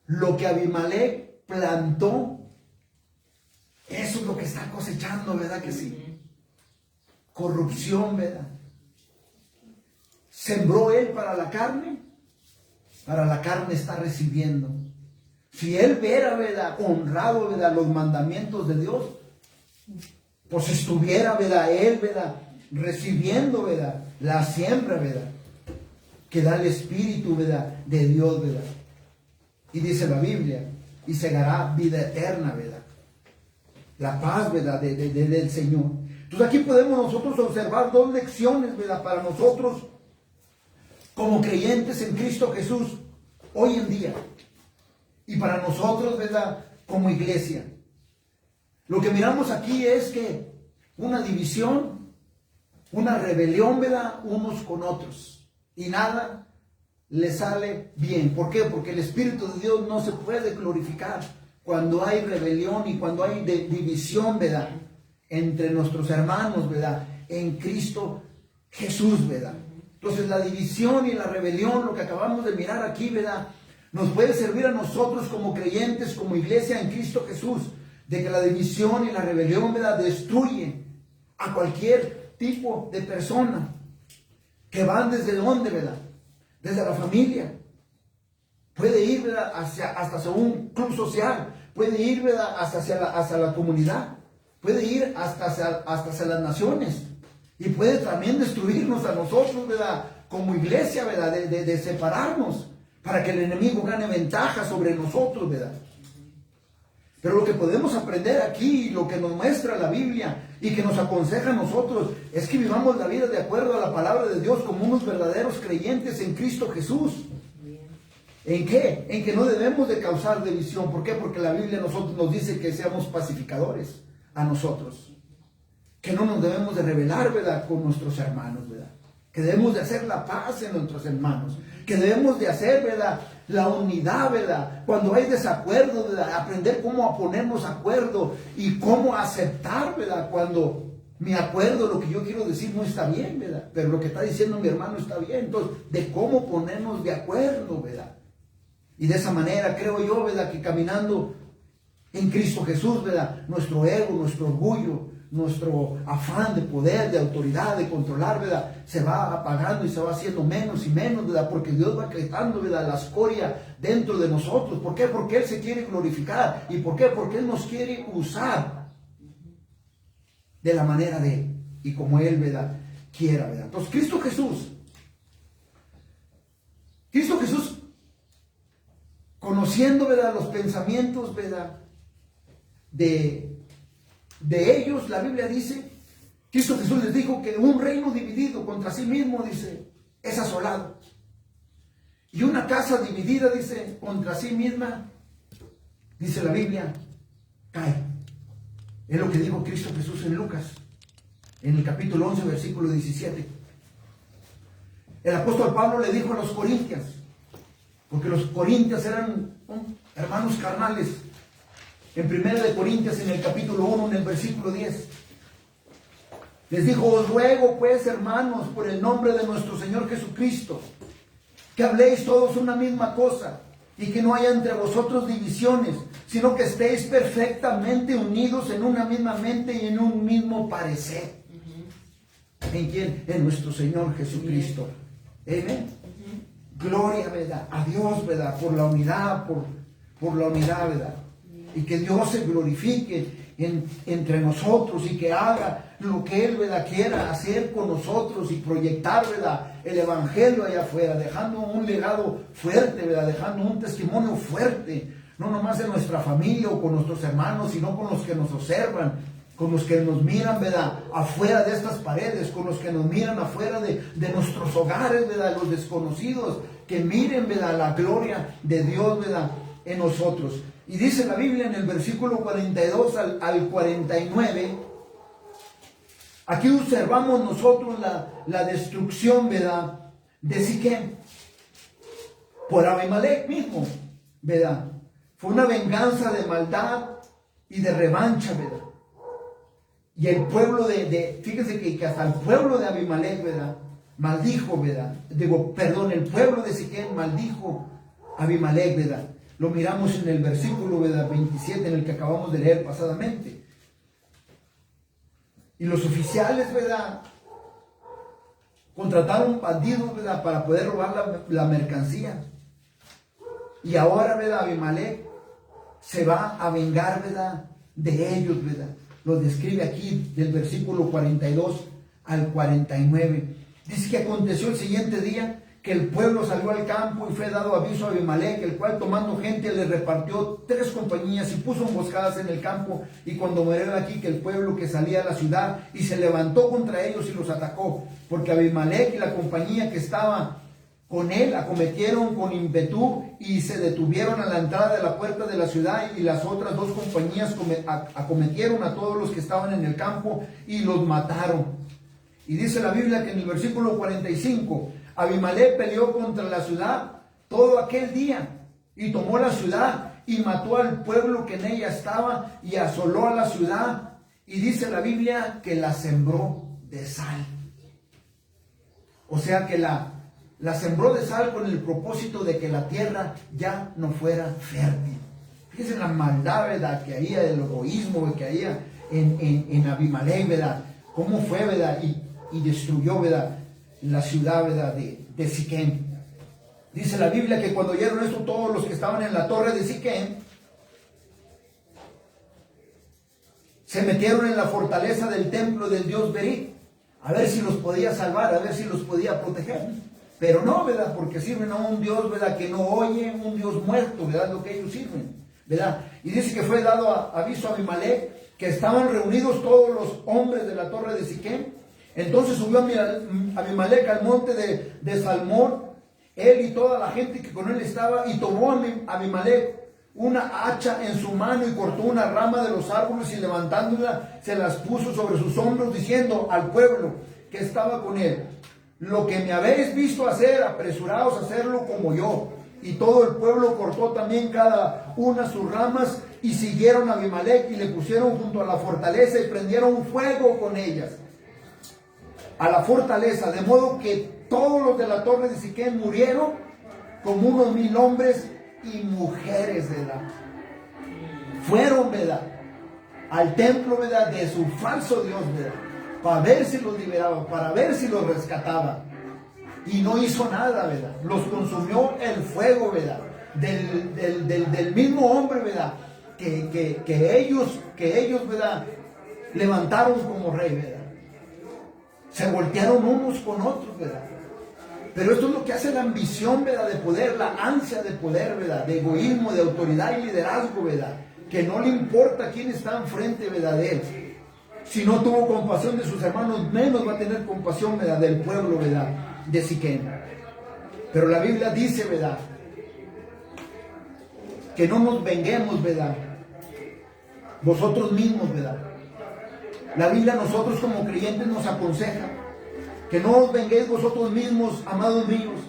Lo que Abimelech plantó, eso es lo que está cosechando, ¿verdad que sí? Corrupción, ¿verdad? Sembró él para la carne está recibiendo. Si él viera, ¿verdad?, honrado, ¿verdad?, los mandamientos de Dios, pues estuviera, ¿verdad?, él, ¿verdad?, recibiendo, ¿verdad?, la siembra, ¿verdad?, que da el Espíritu, ¿verdad?, de Dios, ¿verdad? Y dice la Biblia, y segará vida eterna, ¿verdad? La paz, ¿verdad?, del Señor. Entonces aquí podemos nosotros observar dos lecciones, ¿verdad?, para nosotros como creyentes en Cristo Jesús hoy en día. Y para nosotros, ¿verdad?, como iglesia. Lo que miramos aquí es que una división, una rebelión, ¿verdad?, unos con otros. Y nada le sale bien. ¿Por qué? Porque el Espíritu de Dios no se puede glorificar cuando hay rebelión y cuando hay división, ¿verdad?, entre nuestros hermanos, ¿verdad?, en Cristo Jesús, ¿verdad? Entonces la división y la rebelión, lo que acabamos de mirar aquí, ¿verdad?, nos puede servir a nosotros como creyentes, como iglesia en Cristo Jesús, de que la división y la rebelión, ¿verdad?, destruye a cualquier tipo de persona, que van desde dónde, ¿verdad?, desde la familia, puede ir, ¿verdad?, hasta hacia un club social, puede ir, ¿verdad?, hacia la comunidad, puede ir hasta hacia las naciones, y puede también destruirnos a nosotros, ¿verdad?, como iglesia, ¿verdad?, de separarnos, para que el enemigo gane ventaja sobre nosotros, ¿verdad? Pero lo que podemos aprender aquí, lo que nos muestra la Biblia y que nos aconseja a nosotros, es que vivamos la vida de acuerdo a la palabra de Dios como unos verdaderos creyentes en Cristo Jesús. ¿En qué? En que no debemos de causar división. ¿Por qué? Porque la Biblia nos dice que seamos pacificadores a nosotros. Que no nos debemos de rebelar, ¿verdad?, con nuestros hermanos, ¿verdad? Que debemos de hacer la paz en nuestros hermanos. Que debemos de hacer, ¿verdad?, la unidad, ¿verdad? Cuando hay desacuerdo, ¿verdad?, aprender cómo a ponernos de acuerdo y cómo aceptar, ¿verdad?, cuando mi acuerdo, lo que yo quiero decir no está bien, ¿verdad?, pero lo que está diciendo mi hermano está bien. Entonces, de cómo ponernos de acuerdo, ¿verdad? Y de esa manera creo yo, ¿verdad?, que caminando en Cristo Jesús, ¿verdad?, nuestro ego, nuestro orgullo, nuestro afán de poder, de autoridad, de controlar, ¿verdad? Se va apagando y se va haciendo menos y menos, ¿verdad? Porque Dios va creando, ¿verdad?, la escoria dentro de nosotros. ¿Por qué? Porque Él se quiere glorificar. ¿Y por qué? Porque Él nos quiere usar de la manera de Él y como Él, ¿verdad?, quiera, ¿verdad? Entonces, Cristo Jesús, conociendo, ¿verdad?, los pensamientos, ¿verdad?, de ellos, la Biblia dice, Cristo Jesús les dijo que un reino dividido contra sí mismo, dice, es asolado. Y una casa dividida, dice, contra sí misma, dice la Biblia, cae. Es lo que dijo Cristo Jesús en Lucas, en el capítulo 11, versículo 17. El apóstol Pablo le dijo a los corintios, porque los corintios eran hermanos carnales, en 1 de Corintios, en el capítulo 1, en el versículo 10, les dijo: os ruego pues, hermanos, por el nombre de nuestro Señor Jesucristo, que habléis todos una misma cosa, y que no haya entre vosotros divisiones, sino que estéis perfectamente unidos en una misma mente y en un mismo parecer. ¿En quién? En nuestro Señor Jesucristo. Amén. Gloria, ¿verdad?, a Dios, ¿verdad?, por la unidad, por la unidad, ¿verdad? Y que Dios se glorifique entre nosotros y que haga lo que Él, ¿verdad?, quiera hacer con nosotros y proyectar, ¿verdad?, el Evangelio allá afuera, dejando un legado fuerte, ¿verdad?, dejando un testimonio fuerte, no nomás en nuestra familia o con nuestros hermanos, sino con los que nos observan, con los que nos miran, ¿verdad?, afuera de estas paredes, con los que nos miran afuera de nuestros hogares, ¿verdad?, los desconocidos, que miren, ¿verdad?, la gloria de Dios, ¿verdad?, en nosotros. Y dice la Biblia en el versículo 42 al 49, aquí observamos nosotros la destrucción, ¿verdad?, de Siquem por Abimelech mismo, ¿verdad? Fue una venganza de maldad y de revancha, ¿verdad? Y el pueblo fíjense que hasta el pueblo de Abimelech, ¿verdad?, maldijo, ¿verdad? El pueblo de Siquem maldijo a Abimelech, ¿verdad? Lo miramos en el versículo, ¿verdad?, 27, en el que acabamos de leer pasadamente. Y los oficiales, ¿verdad?, contrataron bandidos, ¿verdad?, para poder robar la mercancía. Y ahora, ¿verdad?, Abimelech se va a vengar, ¿verdad?, de ellos, ¿verdad? Lo describe aquí del versículo 42 al 49. Dice que aconteció el siguiente día que el pueblo salió al campo y fue dado aviso a Abimelech, el cual, tomando gente, le repartió 3 compañías y puso emboscadas en el campo. Y cuando murió aquí que el pueblo que salía a la ciudad, y se levantó contra ellos y los atacó, porque Abimelech y la compañía que estaba con él acometieron con ímpetu y se detuvieron a la entrada de la puerta de la ciudad, y las otras 2 compañías acometieron a todos los que estaban en el campo y los mataron. Y dice la Biblia que en el versículo 45, Abimelech peleó contra la ciudad todo aquel día y tomó la ciudad y mató al pueblo que en ella estaba y asoló a la ciudad, y dice la Biblia que la sembró de sal. O sea que la sembró de sal con el propósito de que la tierra ya no fuera fértil. Fíjense la maldad, ¿verdad?, que había, el egoísmo que había en Abimelech, ¿verdad?, cómo fue, ¿verdad?, y destruyó, ¿verdad?, la ciudad, ¿verdad?, de Siquem. Dice la Biblia que cuando oyeron esto, todos los que estaban en la torre de Siquem se metieron en la fortaleza del templo del dios Berit, a ver si los podía salvar, a ver si los podía proteger. Pero no, ¿verdad?, porque sirven a un Dios, ¿verdad?, que no oye, un Dios muerto, ¿verdad?, lo que ellos sirven, ¿verdad? Y dice que fue dado aviso a Abimelech, que estaban reunidos todos los hombres de la torre de Siquem. Entonces subió Abimelech al monte de Salmón, él y toda la gente que con él estaba, y tomó a Abimelech una hacha en su mano y cortó una rama de los árboles, y levantándola se las puso sobre sus hombros, diciendo al pueblo que estaba con él: lo que me habéis visto hacer, apresuraos a hacerlo como yo. Y todo el pueblo cortó también cada una sus ramas, y siguieron a Abimelech y le pusieron junto a la fortaleza y prendieron fuego con ellas a la fortaleza, de modo que todos los de la torre de Siquem murieron, como unos 1000 hombres y mujeres, ¿verdad? Fueron, ¿verdad?, al templo, ¿verdad?, de su falso Dios, ¿verdad?, para ver si los liberaba, para ver si los rescataba. Y no hizo nada, ¿verdad? Los consumió el fuego, ¿verdad?, del mismo hombre, ¿verdad?, que ellos, ¿verdad?, levantaron como rey, ¿verdad? Se voltearon unos con otros, ¿verdad? Pero esto es lo que hace la ambición, ¿verdad?, de poder, la ansia de poder, ¿verdad?, de egoísmo, de autoridad y liderazgo, ¿verdad?, que no le importa quién está enfrente, ¿verdad?, de él. Si no tuvo compasión de sus hermanos, menos va a tener compasión, ¿verdad?, del pueblo, ¿verdad?, de Siquem. Pero la Biblia dice, ¿verdad?, que no nos venguemos, ¿verdad?, vosotros mismos, ¿verdad? La Biblia a nosotros como creyentes nos aconseja que no os venguéis vosotros mismos, amados míos,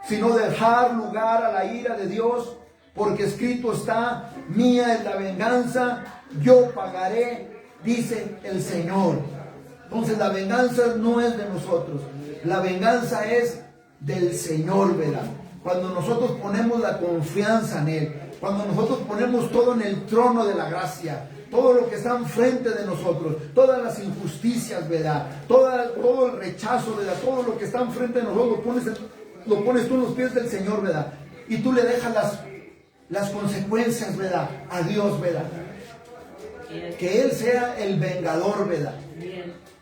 sino dejar lugar a la ira de Dios, porque escrito está: mía es la venganza, yo pagaré, dice el Señor. Entonces la venganza no es de nosotros, la venganza es del Señor, ¿verdad? Cuando nosotros ponemos la confianza en Él, cuando nosotros ponemos todo en el trono de la gracia, todo lo que está enfrente de nosotros, todas las injusticias, ¿verdad?, todo el rechazo, ¿verdad?, todo lo que está enfrente de nosotros, lo pones tú en los pies del Señor, ¿verdad?, y tú le dejas las consecuencias, ¿verdad?, a Dios, ¿verdad?, que Él sea el vengador, ¿verdad?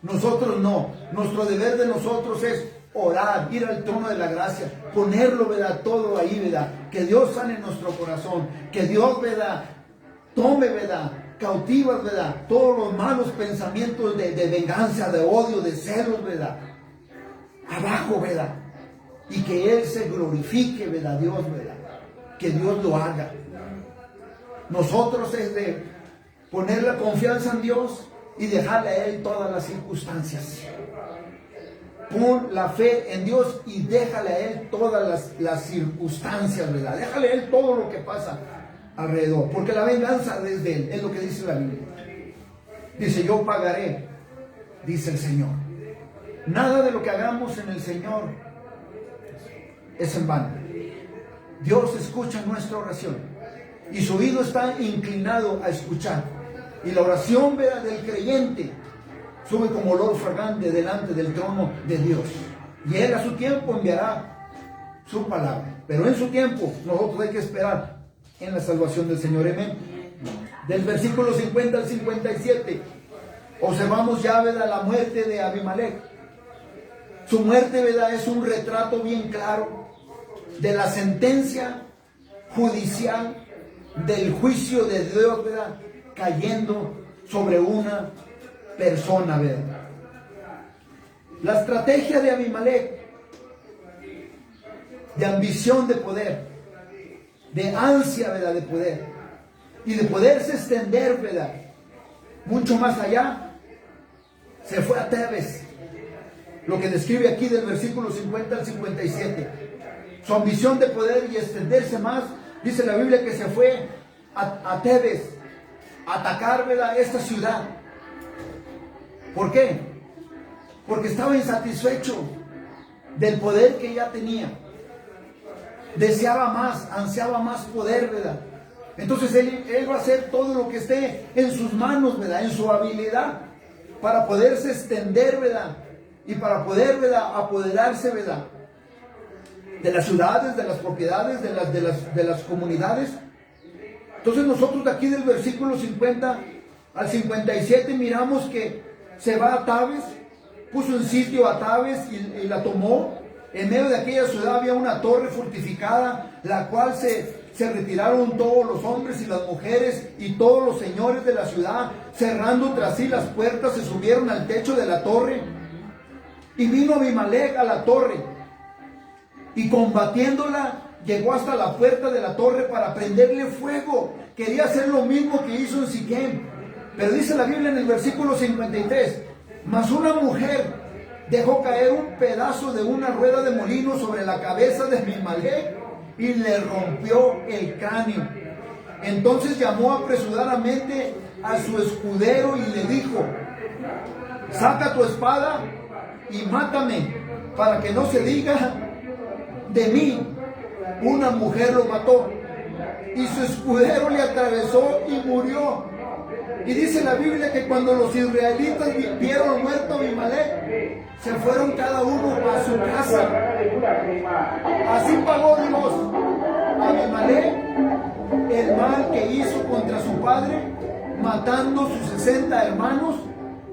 Nosotros no. Nuestro deber de nosotros es orar, ir al trono de la gracia, ponerlo, ¿verdad?, todo ahí, ¿verdad?, que Dios sane nuestro corazón, que Dios, ¿verdad?, tome, ¿verdad?, cautivas, ¿verdad?, todos los malos pensamientos de venganza, de odio, de celos, ¿verdad?, abajo, ¿verdad?, y que Él se glorifique, ¿verdad?, Dios, ¿verdad?, que Dios lo haga. Nosotros es de poner la confianza en Dios y dejarle a Él todas las circunstancias. Pon la fe en Dios y déjale a Él todas las circunstancias, ¿verdad? Déjale a Él todo lo que pasa alrededor, porque la venganza es de Él, es lo que dice la Biblia. Dice: yo pagaré, dice el Señor. Nada de lo que hagamos en el Señor es en vano. Dios escucha nuestra oración y su oído está inclinado a escuchar. Y la oración, ¿verdad?, del creyente sube como olor fragante delante del trono de Dios. Y Él a su tiempo enviará su palabra. Pero en su tiempo nosotros hay que esperar en la salvación del Señor. Amén. Del versículo 50 al 57 observamos ya, ¿verdad?, la muerte de Abimelech. Su muerte, ¿verdad?, es un retrato bien claro de la sentencia judicial, del juicio de Dios, ¿verdad?, cayendo sobre una persona, ¿verdad? La estrategia de Abimelech, de ambición de poder, de ansia, ¿verdad?, de poder, y de poderse extender, ¿verdad?, mucho más allá, se fue a Tebes, lo que describe aquí del versículo 50 al 57. Su ambición de poder y extenderse más, dice la Biblia que se fue a Tebes, a atacar, ¿verdad?, esta ciudad. ¿Por qué? Porque estaba insatisfecho del poder que ya tenía. Deseaba más, ansiaba más poder, ¿verdad? Entonces él va a hacer todo lo que esté en sus manos, ¿verdad?, en su habilidad, para poderse extender, ¿verdad?, y para poder, ¿verdad?, apoderarse, ¿verdad?, de las ciudades, de las propiedades, de las comunidades. Entonces nosotros de aquí del versículo 50 al 57 miramos que se va a Tebes, puso en sitio a Tebes y la tomó. En medio de aquella ciudad había una torre fortificada, la cual se retiraron todos los hombres y las mujeres y todos los señores de la ciudad, cerrando tras sí las puertas, se subieron al techo de la torre. Y vino Abimelech a la torre, y combatiéndola, llegó hasta la puerta de la torre para prenderle fuego. Quería hacer lo mismo que hizo en Siquem. Pero dice la Biblia en el versículo 53, mas una mujer dejó caer un pedazo de una rueda de molino sobre la cabeza de Abimelech y le rompió el cráneo. Entonces llamó apresuradamente a su escudero y le dijo: saca tu espada y mátame, para que no se diga de mí, una mujer lo mató. Y su escudero le atravesó y murió. Y dice la Biblia que cuando los israelitas vieron muerto a Abimelech, se fueron cada uno a su casa. Así pagó Dios a Abimelech el mal que hizo contra su padre, matando sus 60 hermanos,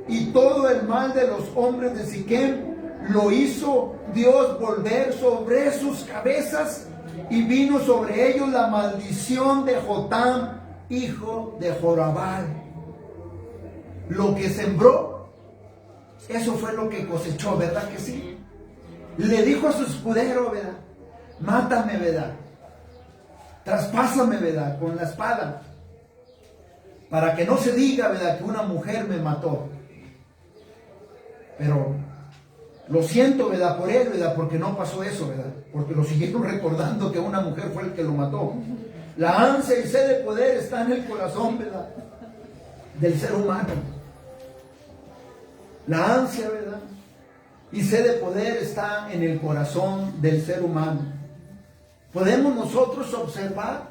y todo el mal de los hombres de Siquem lo hizo Dios volver sobre sus cabezas, y vino sobre ellos la maldición de Jotam, hijo de Jorobabal. Lo que sembró, eso fue lo que cosechó, ¿verdad que sí? Le dijo a su escudero, ¿verdad? Mátame, ¿verdad? Traspásame, ¿verdad? Con la espada, para que no se diga, ¿verdad?, que una mujer me mató. Pero lo siento, ¿verdad?, por él, ¿verdad?, porque no pasó eso, ¿verdad? Porque lo siguieron recordando que una mujer fue el que lo mató. La ansia y sed de poder está en el corazón, ¿verdad?, del ser humano. La ansia, ¿verdad?, y sed de poder está en el corazón del ser humano. Podemos nosotros observar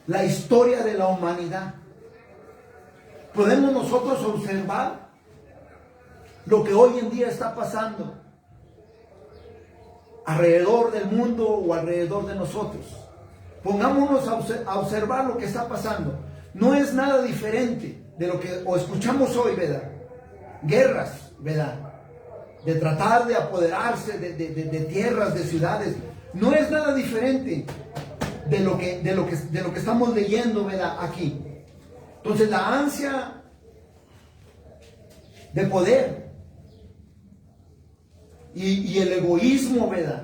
la historia de la humanidad. Podemos nosotros observar lo que hoy en día está pasando alrededor del mundo o alrededor de nosotros. Pongámonos a observar lo que está pasando. No es nada diferente de lo que escuchamos hoy, ¿verdad? Guerras, ¿verdad? De tratar de apoderarse de tierras, de ciudades. No es nada diferente de lo que estamos leyendo, ¿verdad?, aquí. Entonces la ansia de poder y el egoísmo, ¿verdad?,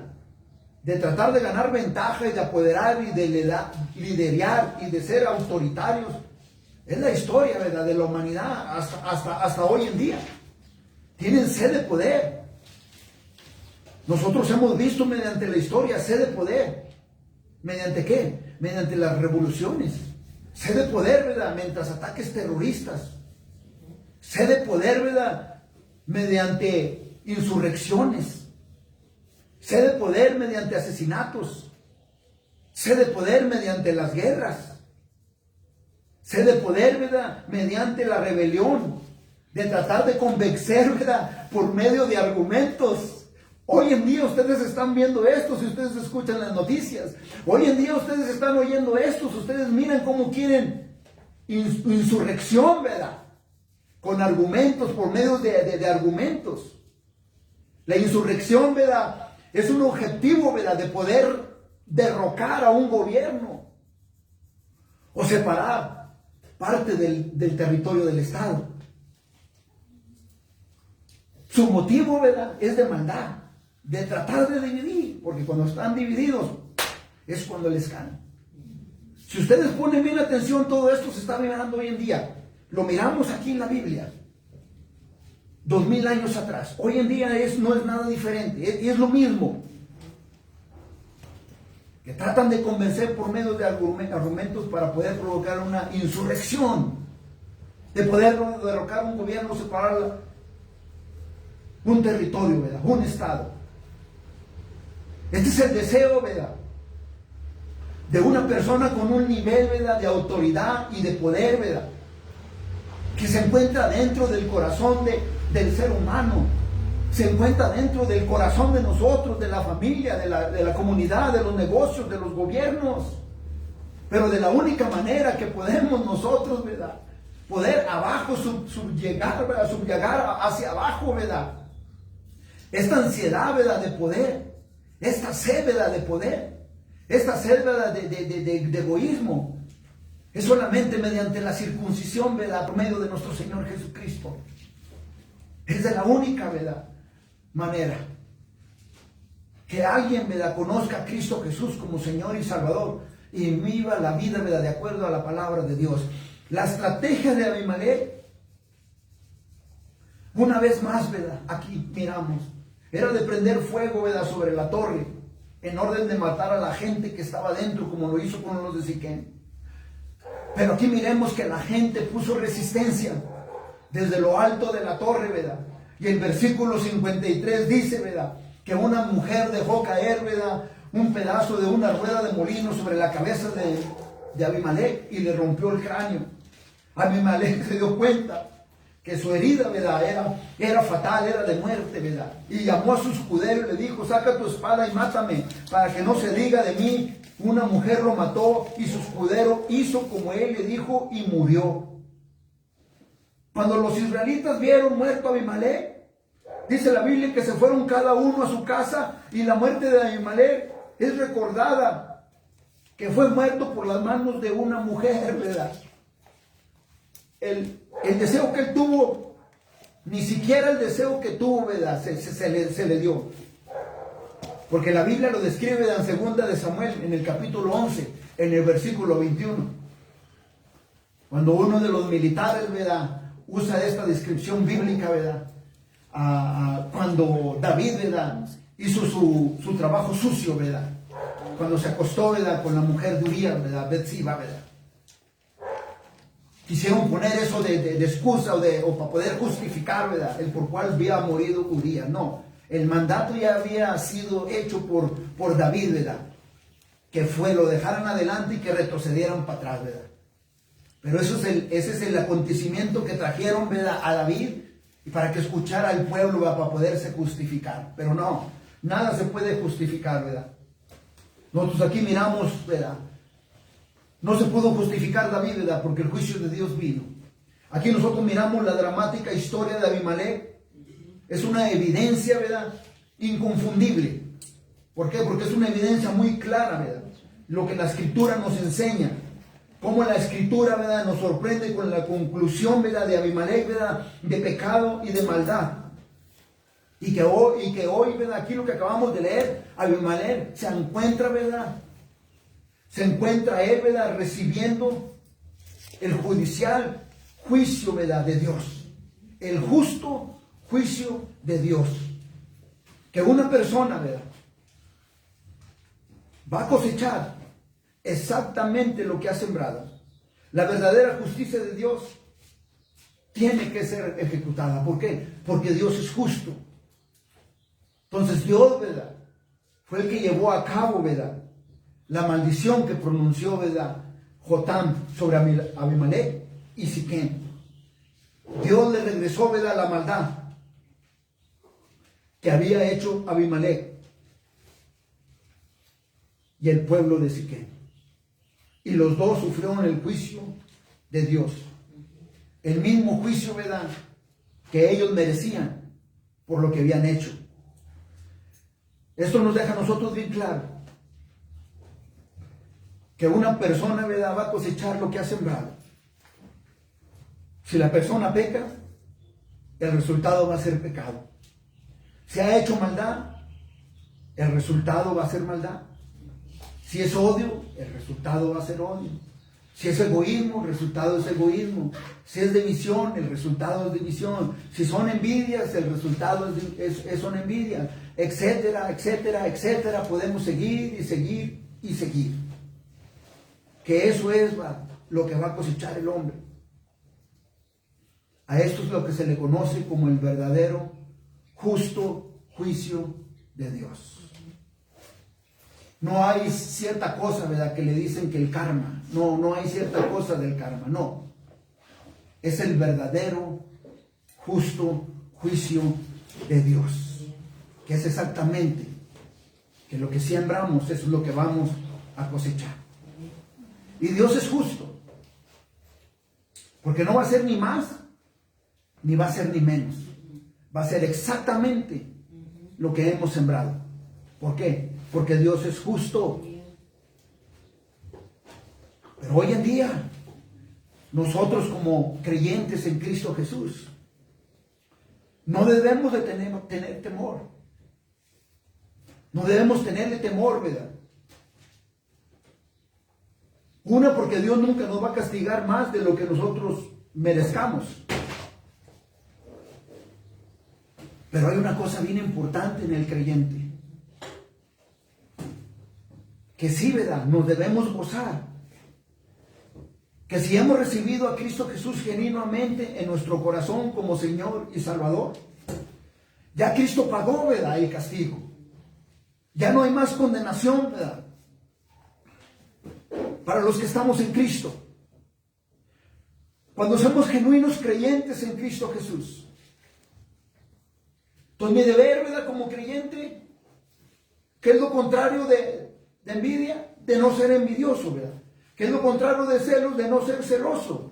de tratar de ganar ventaja y de apoderar y de liderar y de ser autoritarios, es la historia, ¿verdad?, de la humanidad hasta hoy en día. Tienen sed de poder. Nosotros hemos visto mediante la historia sed de poder. ¿Mediante qué? Mediante las revoluciones. Sed de poder, ¿verdad?, mientras ataques terroristas. Sed de poder, ¿verdad?, mediante insurrecciones. Sed de poder mediante asesinatos. Sed de poder mediante las guerras. Sed de poder, ¿verdad?, mediante la rebelión. De tratar de convencer, ¿verdad?, por medio de argumentos. Hoy en día ustedes están viendo esto, si ustedes escuchan las noticias. Hoy en día ustedes están oyendo esto, ustedes miran cómo quieren insurrección, ¿verdad?, con argumentos, por medio de argumentos. La insurrección, ¿verdad?, es un objetivo, ¿verdad?, de poder derrocar a un gobierno o separar parte del territorio del Estado. Su motivo, ¿verdad?, es de maldad, de tratar de dividir, porque cuando están divididos es cuando les caen. Si ustedes ponen bien atención, todo esto se está mirando hoy en día. Lo miramos aquí en la Biblia, 2000 años atrás. Hoy en día no es nada diferente, es lo mismo. Que tratan de convencer por medio de argumentos para poder provocar una insurrección, de poder derrocar un gobierno, separar un territorio, ¿verdad?, un estado. Este es el deseo, ¿verdad?, de una persona con un nivel, ¿verdad?, de autoridad y de poder, ¿verdad?, que se encuentra dentro del corazón del ser humano, se encuentra dentro del corazón de nosotros, de la familia, de la comunidad, de los negocios, de los gobiernos. Pero de la única manera que podemos nosotros, ¿verdad?, poder abajo subyugar, ¿verdad?, subyugar hacia abajo, ¿verdad?, esta ansiedad, ¿verdad?, de poder, esta sed, ¿verdad?, de poder, esta sed, ¿verdad?, de egoísmo, es solamente mediante la circuncisión, ¿verdad?, por medio de nuestro Señor Jesucristo. Es de la única, ¿verdad?, manera que alguien, ¿verdad?, conozca a Cristo Jesús como Señor y Salvador y viva la vida, ¿verdad?, de acuerdo a la palabra de Dios. La estrategia de Abimelech, una vez más, ¿verdad?, aquí miramos, era de prender fuego, ¿verdad?, sobre la torre, en orden de matar a la gente que estaba dentro, como lo hizo con los de Siquem. Pero aquí miremos que la gente puso resistencia desde lo alto de la torre, ¿verdad? Y el versículo 53 dice, ¿verdad?, que una mujer dejó caer, ¿verdad?, un pedazo de una rueda de molino sobre la cabeza de Abimelech y le rompió el cráneo. Abimelech se dio cuenta que su herida, ¿verdad? Era fatal, era de muerte, ¿verdad? Y llamó a su escudero y le dijo, saca tu espada y mátame, para que no se diga de mí, una mujer lo mató. Y su escudero hizo como él le dijo y murió. Cuando los israelitas vieron muerto a Abimelech, dice la Biblia que se fueron cada uno a su casa, y la muerte de Abimelech es recordada que fue muerto por las manos de una mujer, ¿verdad? El deseo que él tuvo, ni siquiera el deseo que tuvo, ¿verdad? Se le dio. Porque la Biblia lo describe, ¿verdad? En segunda de Samuel, en el capítulo 11, en el versículo 21. Cuando uno de los militares, ¿verdad?, usa esta descripción bíblica, ¿verdad? Cuando David, ¿verdad?, hizo su trabajo sucio, ¿verdad? Cuando se acostó, ¿verdad?, con la mujer de Urías, ¿verdad?, Betseba, ¿verdad? Quisieron poner eso de excusa o para poder justificar, ¿verdad?, el por cual había morido Urías. No, el mandato ya había sido hecho por David, ¿verdad?, que lo dejaran adelante y que retrocedieran para atrás, ¿verdad? Pero ese es el acontecimiento que trajeron, ¿verdad?, a David, y para que escuchara al pueblo, ¿verdad?, para poderse justificar. Pero no, nada se puede justificar, ¿verdad? Nosotros aquí miramos, ¿verdad? No se pudo justificar David, ¿verdad?, porque el juicio de Dios vino. Aquí nosotros miramos la dramática historia de Abimelech. Es una evidencia, ¿verdad?, inconfundible. ¿Por qué? Porque es una evidencia muy clara, ¿verdad?, lo que la Escritura nos enseña. Cómo la Escritura, ¿verdad?, nos sorprende con la conclusión, ¿verdad?, de Abimelech, ¿verdad?, de pecado y de maldad. Y que hoy, ¿verdad?, aquí lo que acabamos de leer, Abimelech se encuentra, ¿verdad?, se encuentra él, ¿verdad?, recibiendo el judicial juicio, ¿verdad?, de Dios. El justo juicio de Dios. Que una persona, ¿verdad?, va a cosechar exactamente lo que ha sembrado. La verdadera justicia de Dios tiene que ser ejecutada. ¿Por qué? Porque Dios es justo. Entonces Dios, ¿verdad?, fue el que llevó a cabo, ¿verdad?, la maldición que pronunció, ¿verdad?, Jotam sobre Abimelech y Siquem. Dios le regresó, ¿verdad?, la maldad que había hecho Abimelech y el pueblo de Siquem. Y los dos sufrieron el juicio de Dios. El mismo juicio, ¿verdad?, que ellos merecían por lo que habían hecho. Esto nos deja a nosotros bien claro que una persona, ¿verdad?, va a cosechar lo que ha sembrado. Si la persona peca, el resultado va a ser pecado. Si ha hecho maldad, el resultado va a ser maldad. Si es odio, el resultado va a ser odio. Si es egoísmo, el resultado es egoísmo. Si es división, el resultado es división. Si son envidias, el resultado son envidias, etcétera, etcétera, etcétera. Podemos seguir y seguir y seguir. Que eso es lo que va a cosechar el hombre. A esto es lo que se le conoce como el verdadero, justo juicio de Dios. No hay cierta cosa, ¿verdad?, que le dicen que el karma. No hay cierta cosa del karma, no. Es el verdadero, justo juicio de Dios. Que es exactamente que lo que sembramos es lo que vamos a cosechar. Y Dios es justo. Porque no va a ser ni más, ni va a ser ni menos. Va a ser exactamente lo que hemos sembrado. ¿Por qué? Porque Dios es justo. Pero hoy en día, nosotros como creyentes en Cristo Jesús, no debemos de tener temor. No debemos tenerle temor, ¿verdad? Una, porque Dios nunca nos va a castigar más de lo que nosotros merezcamos. Pero hay una cosa bien importante en el creyente. Que sí, ¿verdad?, nos debemos gozar. Que si hemos recibido a Cristo Jesús genuinamente en nuestro corazón como Señor y Salvador, ya Cristo pagó, ¿verdad?, el castigo. Ya no hay más condenación, ¿verdad?, para los que estamos en Cristo. Cuando somos genuinos creyentes en Cristo Jesús. Entonces mi deber, ¿verdad? Como creyente, ¿qué es lo contrario de envidia? De no ser envidioso, ¿verdad? ¿Qué es lo contrario de celos? De no ser celoso.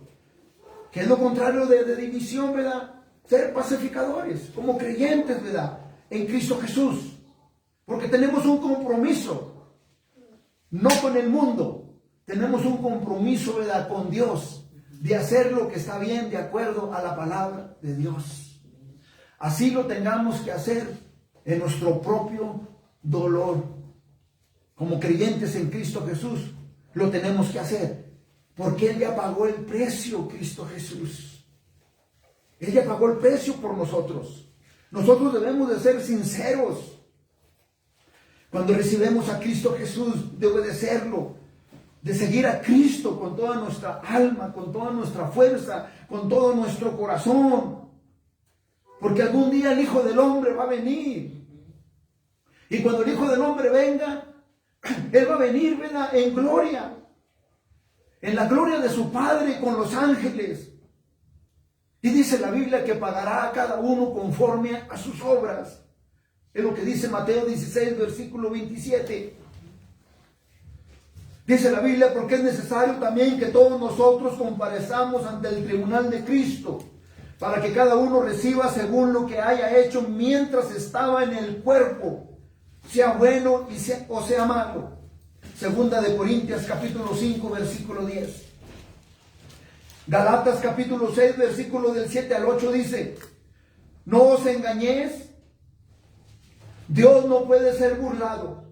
¿Qué es lo contrario de división, ¿verdad? Ser pacificadores, como creyentes, ¿verdad? En Cristo Jesús. Porque tenemos un compromiso, no con el mundo. Tenemos un compromiso, ¿verdad? Con Dios, de hacer lo que está bien de acuerdo a la palabra de Dios. Así lo tengamos que hacer en nuestro propio dolor. Como creyentes en Cristo Jesús, lo tenemos que hacer. Porque Él ya pagó el precio, Cristo Jesús. Él ya pagó el precio por nosotros. Nosotros debemos de ser sinceros. Cuando recibimos a Cristo Jesús, de obedecerlo, de seguir a Cristo con toda nuestra alma, con toda nuestra fuerza, con todo nuestro corazón. Porque algún día el Hijo del Hombre va a venir. Y cuando el Hijo del Hombre venga, Él va a venir, ¿verdad? En gloria. En la gloria de su Padre con los ángeles. Y dice la Biblia que pagará a cada uno conforme a sus obras. Es lo que dice Mateo 16, versículo 27. Dice la Biblia, porque es necesario también que todos nosotros comparezcamos ante el tribunal de Cristo, para que cada uno reciba según lo que haya hecho mientras estaba en el cuerpo, sea bueno o sea malo. Segunda de Corintios capítulo 5, versículo 10. Galatas capítulo 6, versículo del 7 al 8 dice, no os engañéis, Dios no puede ser burlado,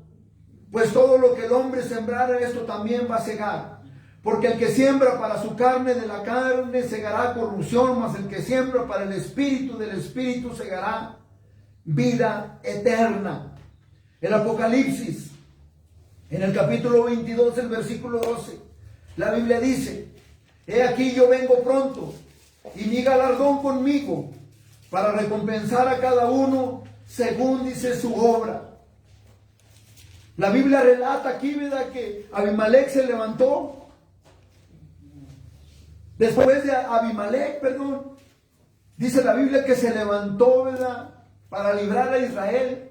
pues todo lo que el hombre sembrara, esto también va a segar. Porque el que siembra para su carne, de la carne segará corrupción, mas el que siembra para el espíritu, del espíritu segará vida eterna. El Apocalipsis, en el capítulo 22, el versículo 12, la Biblia dice, he aquí yo vengo pronto, y mi galardón conmigo, para recompensar a cada uno según dice su obra. La Biblia relata aquí, ¿verdad?, que Abimelech se levantó. Después de Abimelech, dice la Biblia que se levantó, ¿verdad?, para librar a Israel.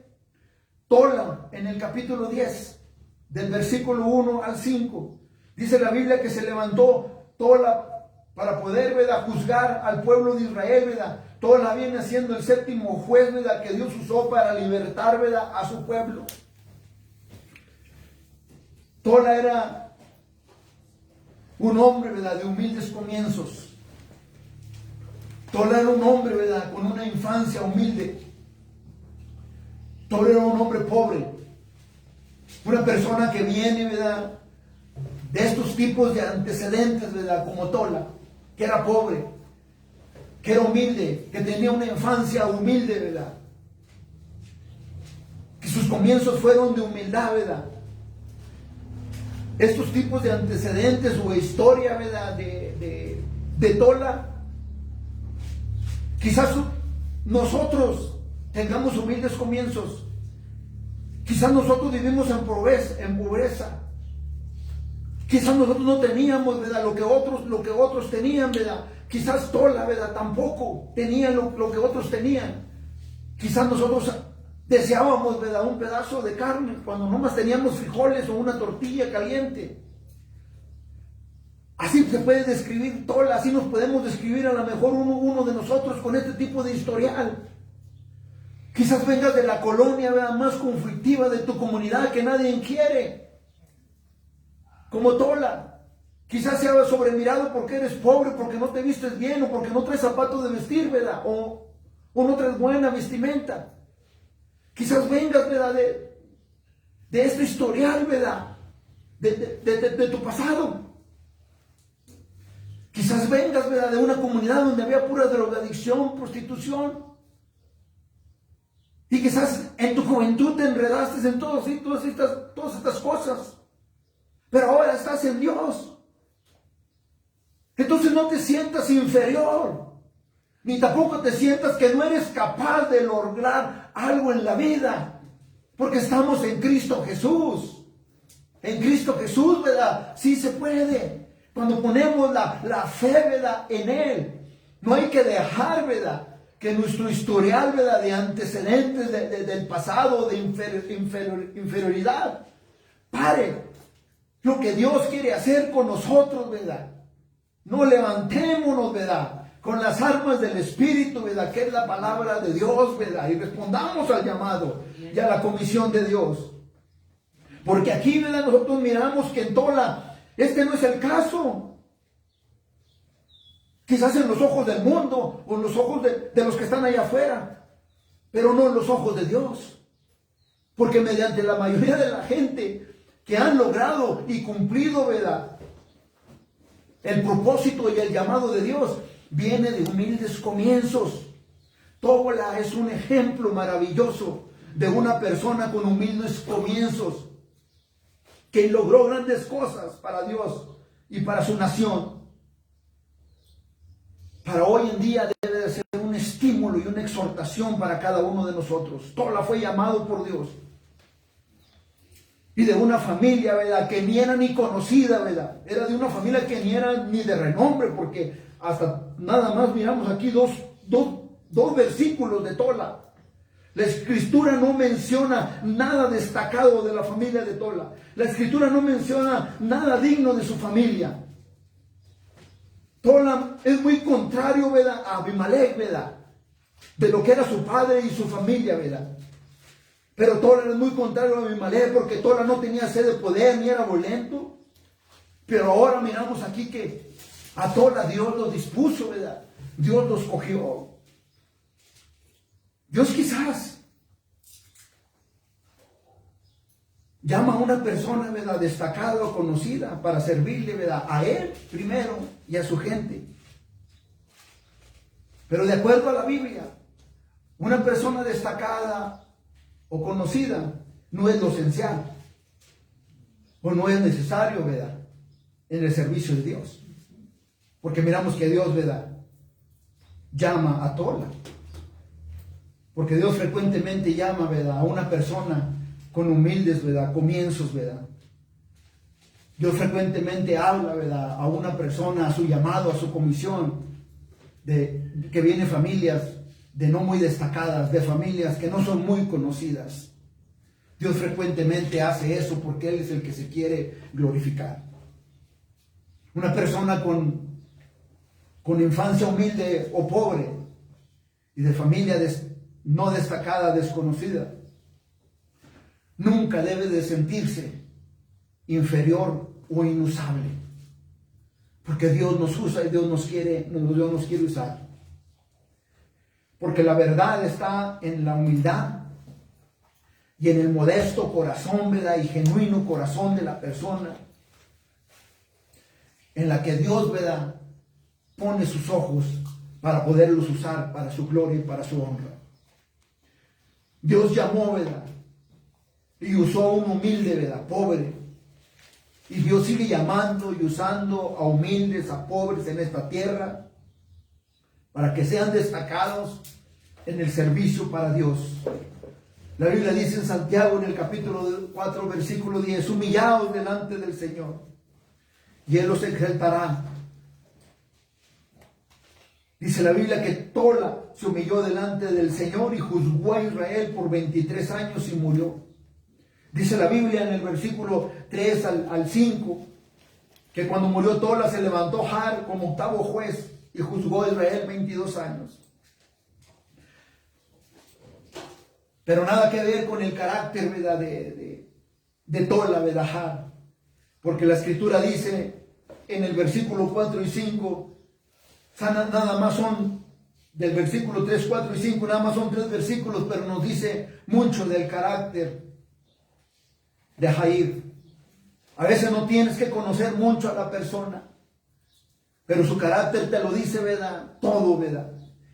Tola, en el capítulo 10, del versículo 1 al 5, dice la Biblia que se levantó Tola para poder, ¿verdad?, juzgar al pueblo de Israel, ¿verdad? Tola viene siendo el séptimo juez, ¿verdad?, que Dios usó para libertar, ¿verdad?, a su pueblo. Tola era un hombre, ¿verdad?, de humildes comienzos. Tola era un hombre, ¿verdad?, con una infancia humilde. Tola era un hombre pobre. Una persona que viene, ¿verdad?, de estos tipos de antecedentes, ¿verdad?, como Tola, que era pobre, que era humilde, que tenía una infancia humilde, ¿verdad?, que sus comienzos fueron de humildad, ¿verdad? Estos tipos de antecedentes o historia, ¿verdad?, de Tola, quizás nosotros tengamos humildes comienzos. Quizás nosotros vivimos en pobreza. Quizás nosotros no teníamos, ¿verdad?, lo que otros tenían, ¿verdad? Quizás Tola, ¿verdad?, tampoco tenía lo que otros tenían. Quizás nosotros deseábamos, ¿verdad?, un pedazo de carne cuando nomás teníamos frijoles o una tortilla caliente. Así se puede describir Tola, así nos podemos describir a lo mejor uno de nosotros con este tipo de historial. Quizás vengas de la colonia, ¿verdad?, más conflictiva de tu comunidad que nadie quiere, como Tola. Quizás seas sobremirado porque eres pobre, porque no te vistes bien, o porque no traes zapatos de vestir, ¿verdad?, o no traes buena vestimenta. Quizás vengas, ¿verdad?, de este historial, ¿verdad?, de tu pasado. Quizás vengas, ¿verdad?, de una comunidad donde había pura drogadicción, prostitución. Y quizás en tu juventud te enredaste en todas estas cosas. Pero ahora estás en Dios. Entonces no te sientas inferior. Ni tampoco te sientas que no eres capaz de lograr algo en la vida. Porque estamos en Cristo Jesús. En Cristo Jesús, ¿verdad? Sí se puede. Cuando ponemos la fe, ¿verdad?, en Él, no hay que dejar, ¿verdad?, que nuestro historial, ¿verdad?, de antecedentes del pasado, de inferioridad, pare lo que Dios quiere hacer con nosotros, ¿verdad? No levantémonos, ¿verdad?, con las armas del Espíritu, ¿verdad?, que es la palabra de Dios, ¿verdad?, y respondamos al llamado y a la comisión de Dios. Porque aquí, ¿verdad?, nosotros miramos que en Tola, este no es el caso. Quizás en los ojos del mundo o en los ojos de los que están allá afuera, pero no en los ojos de Dios. Porque mediante la mayoría de la gente que han logrado y cumplido, ¿verdad?, el propósito y el llamado de Dios, viene de humildes comienzos. Tola es un ejemplo maravilloso de una persona con humildes comienzos que logró grandes cosas para Dios y para su nación. Para hoy en día debe de ser un estímulo y una exhortación para cada uno de nosotros. Tola fue llamado por Dios. Y de una familia, ¿verdad?, que ni era ni conocida, ¿verdad? Era de una familia que ni era ni de renombre, porque hasta nada más miramos aquí dos versículos de Tola. La Escritura no menciona nada destacado de la familia de Tola. La Escritura no menciona nada digno de su familia. Tola es muy contrario, ¿verdad?, a Abimelech, ¿verdad?, de lo que era su padre y su familia, ¿verdad? Pero Tola es muy contrario a Abimelech porque Tola no tenía sed de poder ni era violento. Pero ahora miramos aquí que a Tola Dios lo dispuso, ¿verdad? Dios lo escogió. Dios quizás llama a una persona, ¿verdad?, destacada o conocida para servirle, ¿verdad?, a Él primero y a su gente. Pero de acuerdo a la Biblia, una persona destacada o conocida no es lo esencial o no es necesario, ¿verdad?, en el servicio de Dios. Porque miramos que Dios, ¿verdad?, llama a Tola. Porque Dios frecuentemente llama, ¿verdad?, a una persona con humildes, ¿verdad?, comienzos, ¿verdad? Dios frecuentemente habla, ¿verdad?, a una persona, a su llamado, a su comisión, que viene familias de no muy destacadas, de familias que no son muy conocidas. Dios frecuentemente hace eso porque Él es el que se quiere glorificar. Una persona con infancia humilde o pobre y de familia no destacada, desconocida, nunca debe de sentirse inferior o inusable, porque Dios nos usa y Dios nos quiere usar. Porque la verdad está en la humildad y en el modesto corazón, ¿verdad?, y genuino corazón de la persona, en la que Dios, ¿verdad?, pone sus ojos para poderlos usar para su gloria y para su honra. Dios llamó, ¿verdad?, y usó a un humilde, ¿verdad?, pobre. Y Dios sigue llamando y usando a humildes, a pobres en esta tierra, para que sean destacados en el servicio para Dios. La Biblia dice en Santiago, en el capítulo 4, versículo 10, humillaos delante del Señor, y Él los exaltará. Dice la Biblia que Tola se humilló delante del Señor y juzgó a Israel por 23 años y murió. Dice la Biblia en el versículo 3 al 5, que cuando murió Tola se levantó Jar como octavo juez y juzgó a Israel 22 años. Pero nada que ver con el carácter, ¿verdad?, de Tola, ¿verdad?, Jar. Porque la Escritura dice en el versículo 4 y 5, nada más son, del versículo 3, 4 y 5, nada más son 3 versículos, pero nos dice mucho del carácter de Jair. A veces no tienes que conocer mucho a la persona, pero su carácter te lo dice, ¿verdad?, todo, ¿verdad?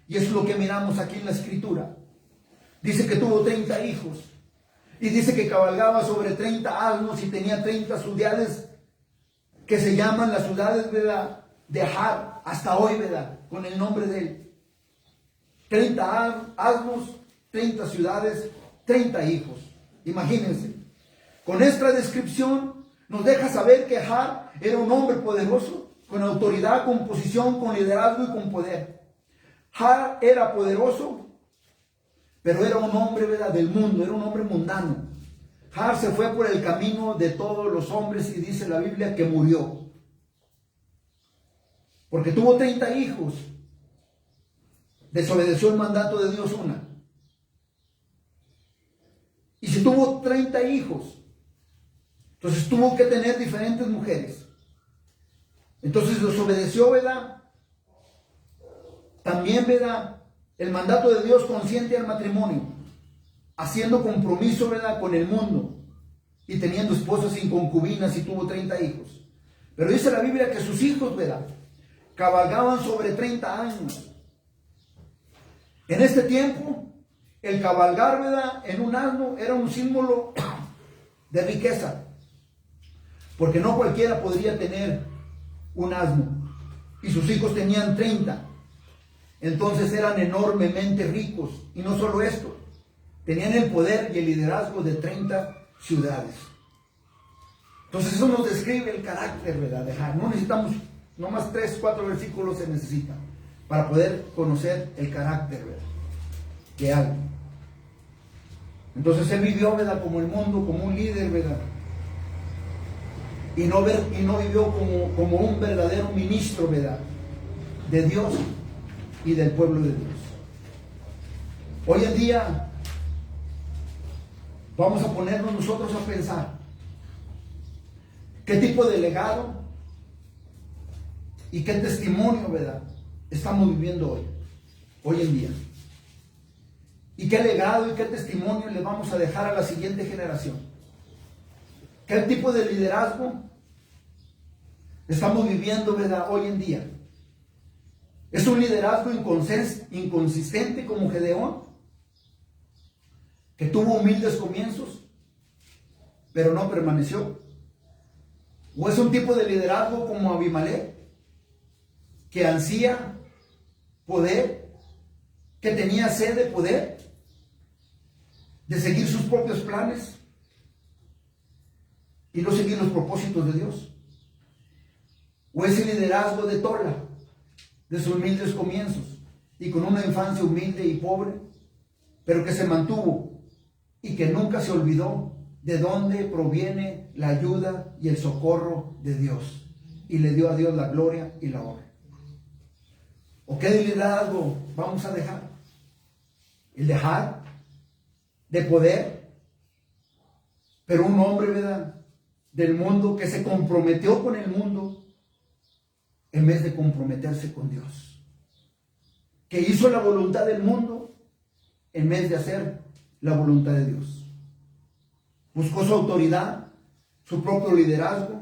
Y es lo que miramos aquí en la Escritura. Dice que tuvo 30 hijos. Y dice que cabalgaba sobre 30 asnos y tenía 30 ciudades que se llaman las ciudades, ¿verdad?, de Jar, hasta hoy, ¿verdad?, con el nombre de él. 30 asnos, 30 ciudades, 30 hijos. Imagínense. Con esta descripción nos deja saber que Jar era un hombre poderoso, con autoridad, con posición, con liderazgo y con poder. Har era poderoso, pero era un hombre, ¿verdad?, del mundo, era un hombre mundano. Har se fue por el camino de todos los hombres y dice la Biblia que murió. Porque tuvo 30 hijos. Desobedeció el mandato de Dios una. Y si tuvo 30 hijos, entonces tuvo que tener diferentes mujeres. Entonces desobedeció, ¿verdad?, también, ¿verdad?, el mandato de Dios consciente al matrimonio, haciendo compromiso, ¿verdad?, con el mundo y teniendo esposas sin concubinas, y tuvo 30 hijos. Pero dice la Biblia que sus hijos, ¿verdad?, cabalgaban sobre 30 años. En este tiempo, el cabalgar, ¿verdad?, en un asno era un símbolo de riqueza, porque no cualquiera podría tener un asno, y sus hijos tenían 30. Entonces eran enormemente ricos, y no solo esto, tenían el poder y el liderazgo de 30 ciudades. Entonces eso nos describe el carácter, ¿verdad?, de Har. No necesitamos, no más 3, 4 versículos se necesitan para poder conocer el carácter, ¿verdad?, de alguien. Entonces él vivió, ¿verdad?, como el mundo, como un líder, ¿verdad?, y no vivió como un verdadero ministro, ¿verdad?, de Dios y del pueblo de Dios. Hoy en día vamos a ponernos nosotros a pensar qué tipo de legado y qué testimonio, ¿verdad?, estamos viviendo hoy en día. Y qué legado y qué testimonio le vamos a dejar a la siguiente generación. ¿Qué tipo de liderazgo estamos viviendo, ¿verdad?, hoy en día? ¿Es un liderazgo inconsistente como Gedeón, que tuvo humildes comienzos, pero no permaneció? ¿O es un tipo de liderazgo como Abimelech, que ansía poder, que tenía sed de poder, de seguir sus propios planes y no seguir los propósitos de Dios? ¿O es el liderazgo de Tola, de sus humildes comienzos y con una infancia humilde y pobre, pero que se mantuvo y que nunca se olvidó de dónde proviene la ayuda y el socorro de Dios, y le dio a Dios la gloria y la honra? ¿O qué liderazgo vamos a dejar? El dejar de poder, pero un hombre, ¿verdad?, del mundo, que se comprometió con el mundo en vez de comprometerse con Dios, que hizo la voluntad del mundo en vez de hacer la voluntad de Dios. Buscó su autoridad, su propio liderazgo,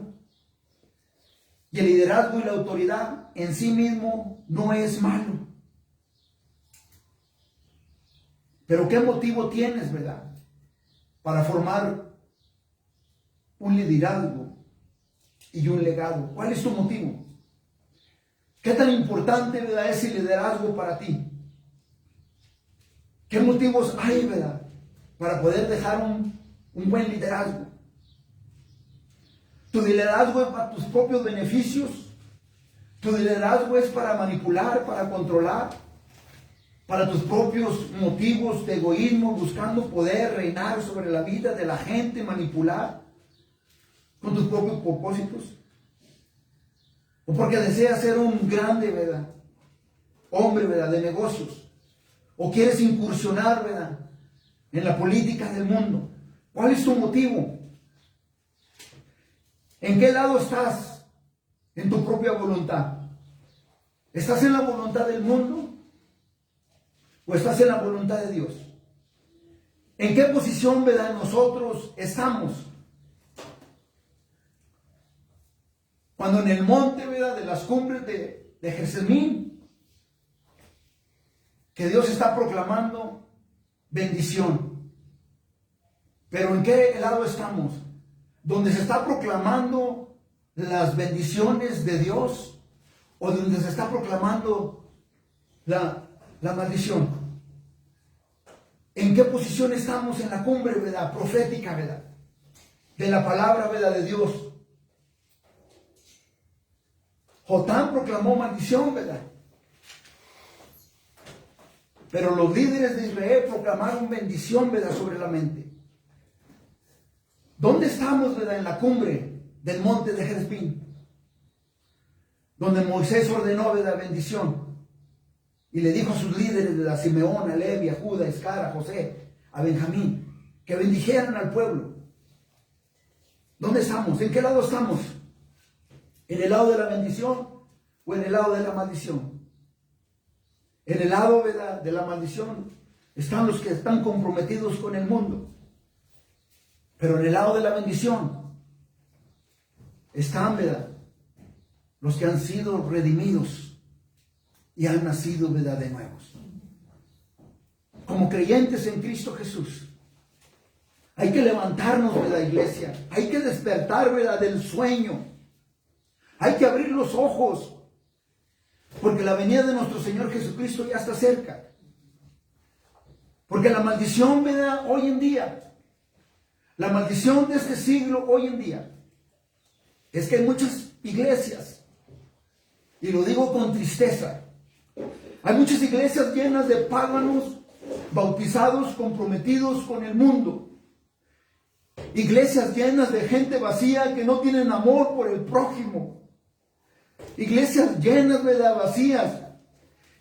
y el liderazgo y la autoridad en sí mismo no es malo. Pero ¿qué motivo tienes, verdad, para formar un liderazgo y un legado? ¿Cuál es tu motivo? ¿Qué tan importante, verdad, es el liderazgo para ti? ¿Qué motivos hay, verdad, para poder dejar un buen liderazgo? ¿Tu liderazgo es para tus propios beneficios? ¿Tu liderazgo es para manipular, para controlar, para tus propios motivos de egoísmo, buscando poder reinar sobre la vida de la gente, manipular con tus propios propósitos? ¿O porque deseas ser un grande, verdad, hombre, verdad, de negocios? ¿O quieres incursionar, verdad, en la política del mundo? ¿Cuál es tu motivo? ¿En qué lado estás en tu propia voluntad? ¿Estás en la voluntad del mundo o estás en la voluntad de Dios? ¿En qué posición, verdad, nosotros estamos? Cuando en el monte, ¿verdad?, de las cumbres de Gerizim, que Dios está proclamando bendición. Pero ¿en qué lado estamos? ¿Donde se está proclamando las bendiciones de Dios o donde se está proclamando la maldición? ¿En qué posición estamos en la cumbre, verdad, profética, verdad, de la palabra, verdad, de Dios? Jotam proclamó maldición, ¿verdad? Pero los líderes de Israel proclamaron bendición, ¿verdad?, sobre la mente. ¿Dónde estamos, verdad? En la cumbre del monte de Gerizim, donde Moisés ordenó, ¿verdad?, bendición. Y le dijo a sus líderes, ¿verdad?, a Simeón, a Levi, a Judá, a Iscar, a José, a Benjamín, que bendijeran al pueblo. ¿Dónde estamos? ¿En qué lado estamos? ¿En el lado de la bendición o en el lado de la maldición? En el lado, ¿verdad?, de la maldición están los que están comprometidos con el mundo. Pero en el lado de la bendición están, ¿verdad?, los que han sido redimidos y han nacido, ¿verdad?, de nuevos. Como creyentes en Cristo Jesús, hay que levantarnos, ¿verdad?, iglesia. Hay que despertar, ¿verdad?, del sueño. Hay que abrir los ojos, porque la venida de nuestro Señor Jesucristo ya está cerca. Porque la maldición, ¿verdad?, hoy en día, la maldición de este siglo hoy en día, es que hay muchas iglesias, y lo digo con tristeza, hay muchas iglesias llenas de paganos, bautizados, comprometidos con el mundo. Iglesias llenas de gente vacía que no tienen amor por el prójimo. Iglesias llenas, ¿verdad?, vacías,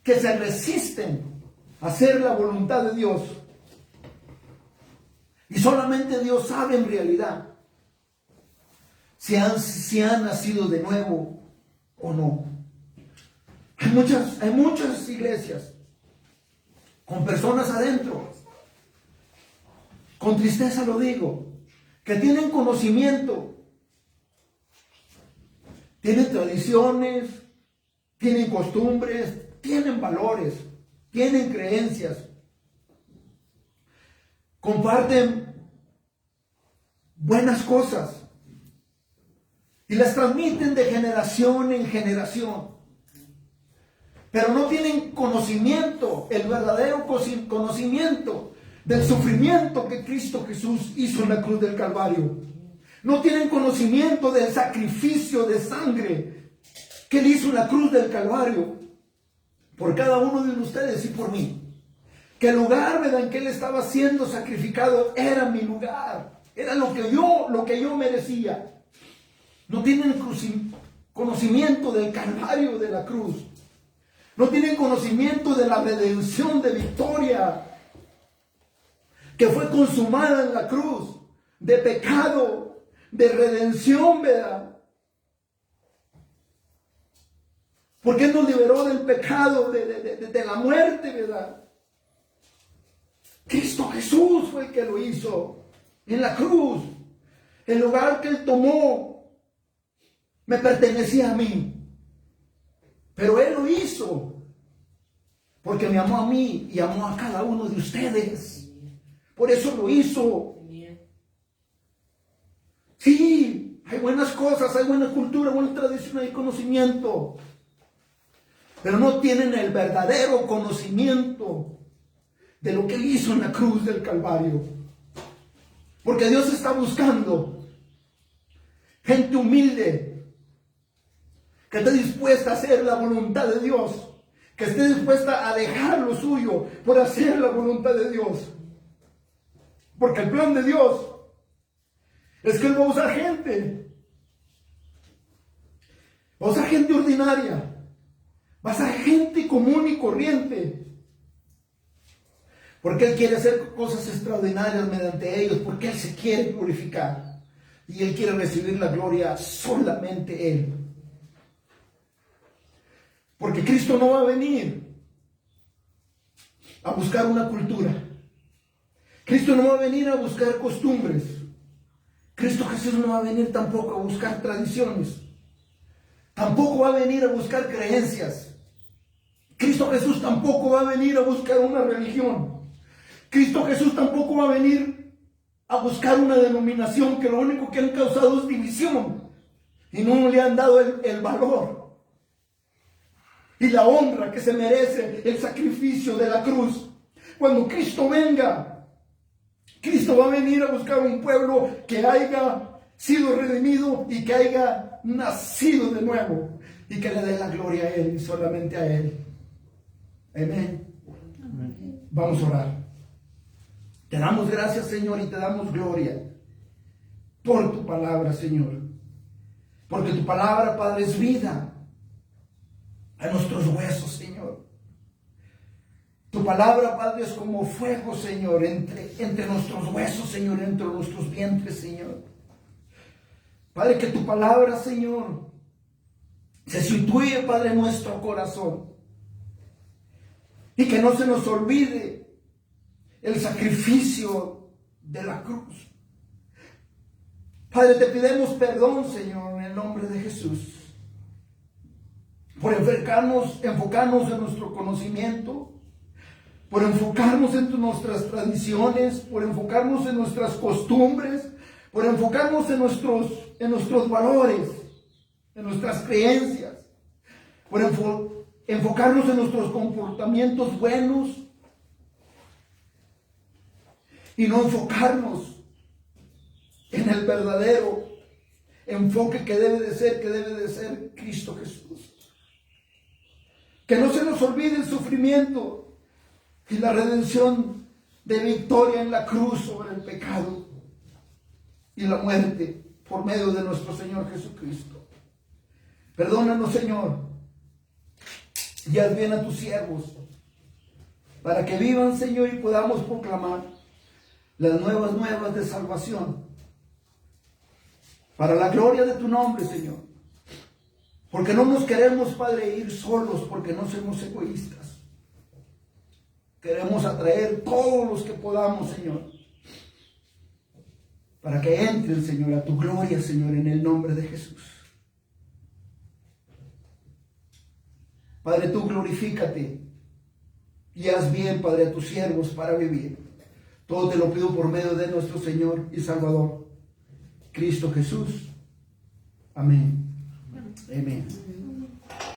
que se resisten a hacer la voluntad de Dios. Y solamente Dios sabe en realidad si han nacido de nuevo o no. Hay muchas iglesias con personas adentro, con tristeza lo digo, que tienen conocimiento, tienen tradiciones, tienen costumbres, tienen valores, tienen creencias, comparten buenas cosas y las transmiten de generación en generación. Pero no tienen conocimiento, el verdadero conocimiento del sufrimiento que Cristo Jesús hizo en la cruz del Calvario. No tienen conocimiento del sacrificio de sangre que Él hizo en la cruz del Calvario por cada uno de ustedes y por mí. Que el lugar, ¿verdad?, en que Él estaba siendo sacrificado era mi lugar. Era lo que yo merecía. No tienen conocimiento del Calvario de la cruz. No tienen conocimiento de la redención de victoria que fue consumada en la cruz, de pecado, de redención, ¿verdad? Porque Él nos liberó del pecado, de la muerte, ¿verdad? Cristo Jesús fue el que lo hizo en la cruz. El lugar que Él tomó me pertenecía a mí. Pero Él lo hizo porque me amó a mí y amó a cada uno de ustedes. Por eso lo hizo. Sí, hay buenas cosas, hay buena cultura, buena tradición, hay conocimiento. Pero no tienen el verdadero conocimiento de lo que Él hizo en la cruz del Calvario. Porque Dios está buscando gente humilde, que esté dispuesta a hacer la voluntad de Dios, que esté dispuesta a dejar lo suyo por hacer la voluntad de Dios. Porque el plan de Dios es que Él va a usar gente. Va a usar gente ordinaria. Va a usar gente común y corriente. Porque Él quiere hacer cosas extraordinarias mediante ellos. Porque Él se quiere glorificar. Y Él quiere recibir la gloria solamente Él. Porque Cristo no va a venir a buscar una cultura. Cristo no va a venir a buscar costumbres. Cristo Jesús no va a venir tampoco a buscar tradiciones. Tampoco va a venir a buscar creencias. Cristo Jesús tampoco va a venir a buscar una religión. Cristo Jesús tampoco va a venir a buscar una denominación que lo único que han causado es división. Y no le han dado el valor y la honra que se merece el sacrificio de la cruz. Cuando Cristo venga, Cristo va a venir a buscar un pueblo que haya sido redimido y que haya nacido de nuevo. y que le dé la gloria a Él y solamente a Él. Amén. Vamos a orar. Te damos gracias, Señor, y te damos gloria por tu palabra, Señor. Porque tu palabra, Padre, es vida a nuestros huesos, Señor. Tu palabra, Padre, es como fuego, Señor, entre nuestros huesos, Señor, entre nuestros vientres, Señor. Padre, que tu palabra, Señor, se sitúe, Padre, en nuestro corazón. Y que no se nos olvide el sacrificio de la cruz. Padre, te pedimos perdón, Señor, en el nombre de Jesús, por enfocarnos en nuestro conocimiento, por enfocarnos en nuestras tradiciones, por enfocarnos en nuestras costumbres, por enfocarnos en nuestros valores, en nuestras creencias, por enfocarnos en nuestros comportamientos buenos y no enfocarnos en el verdadero enfoque que debe de ser Cristo Jesús. Que no se nos olvide el sufrimiento y la redención de victoria en la cruz sobre el pecado y la muerte por medio de nuestro Señor Jesucristo. Perdónanos, Señor, y haz bien a tus siervos, para que vivan, Señor, y podamos proclamar las nuevas de salvación, para la gloria de tu nombre, Señor. Porque no nos queremos, Padre, ir solos, porque no somos egoístas. Queremos atraer todos los que podamos, Señor, para que entren, Señor, a tu gloria, Señor, en el nombre de Jesús. Padre, tú glorifícate y haz bien, Padre, a tus siervos para vivir. Todo te lo pido por medio de nuestro Señor y Salvador, Cristo Jesús. Amén. Amén.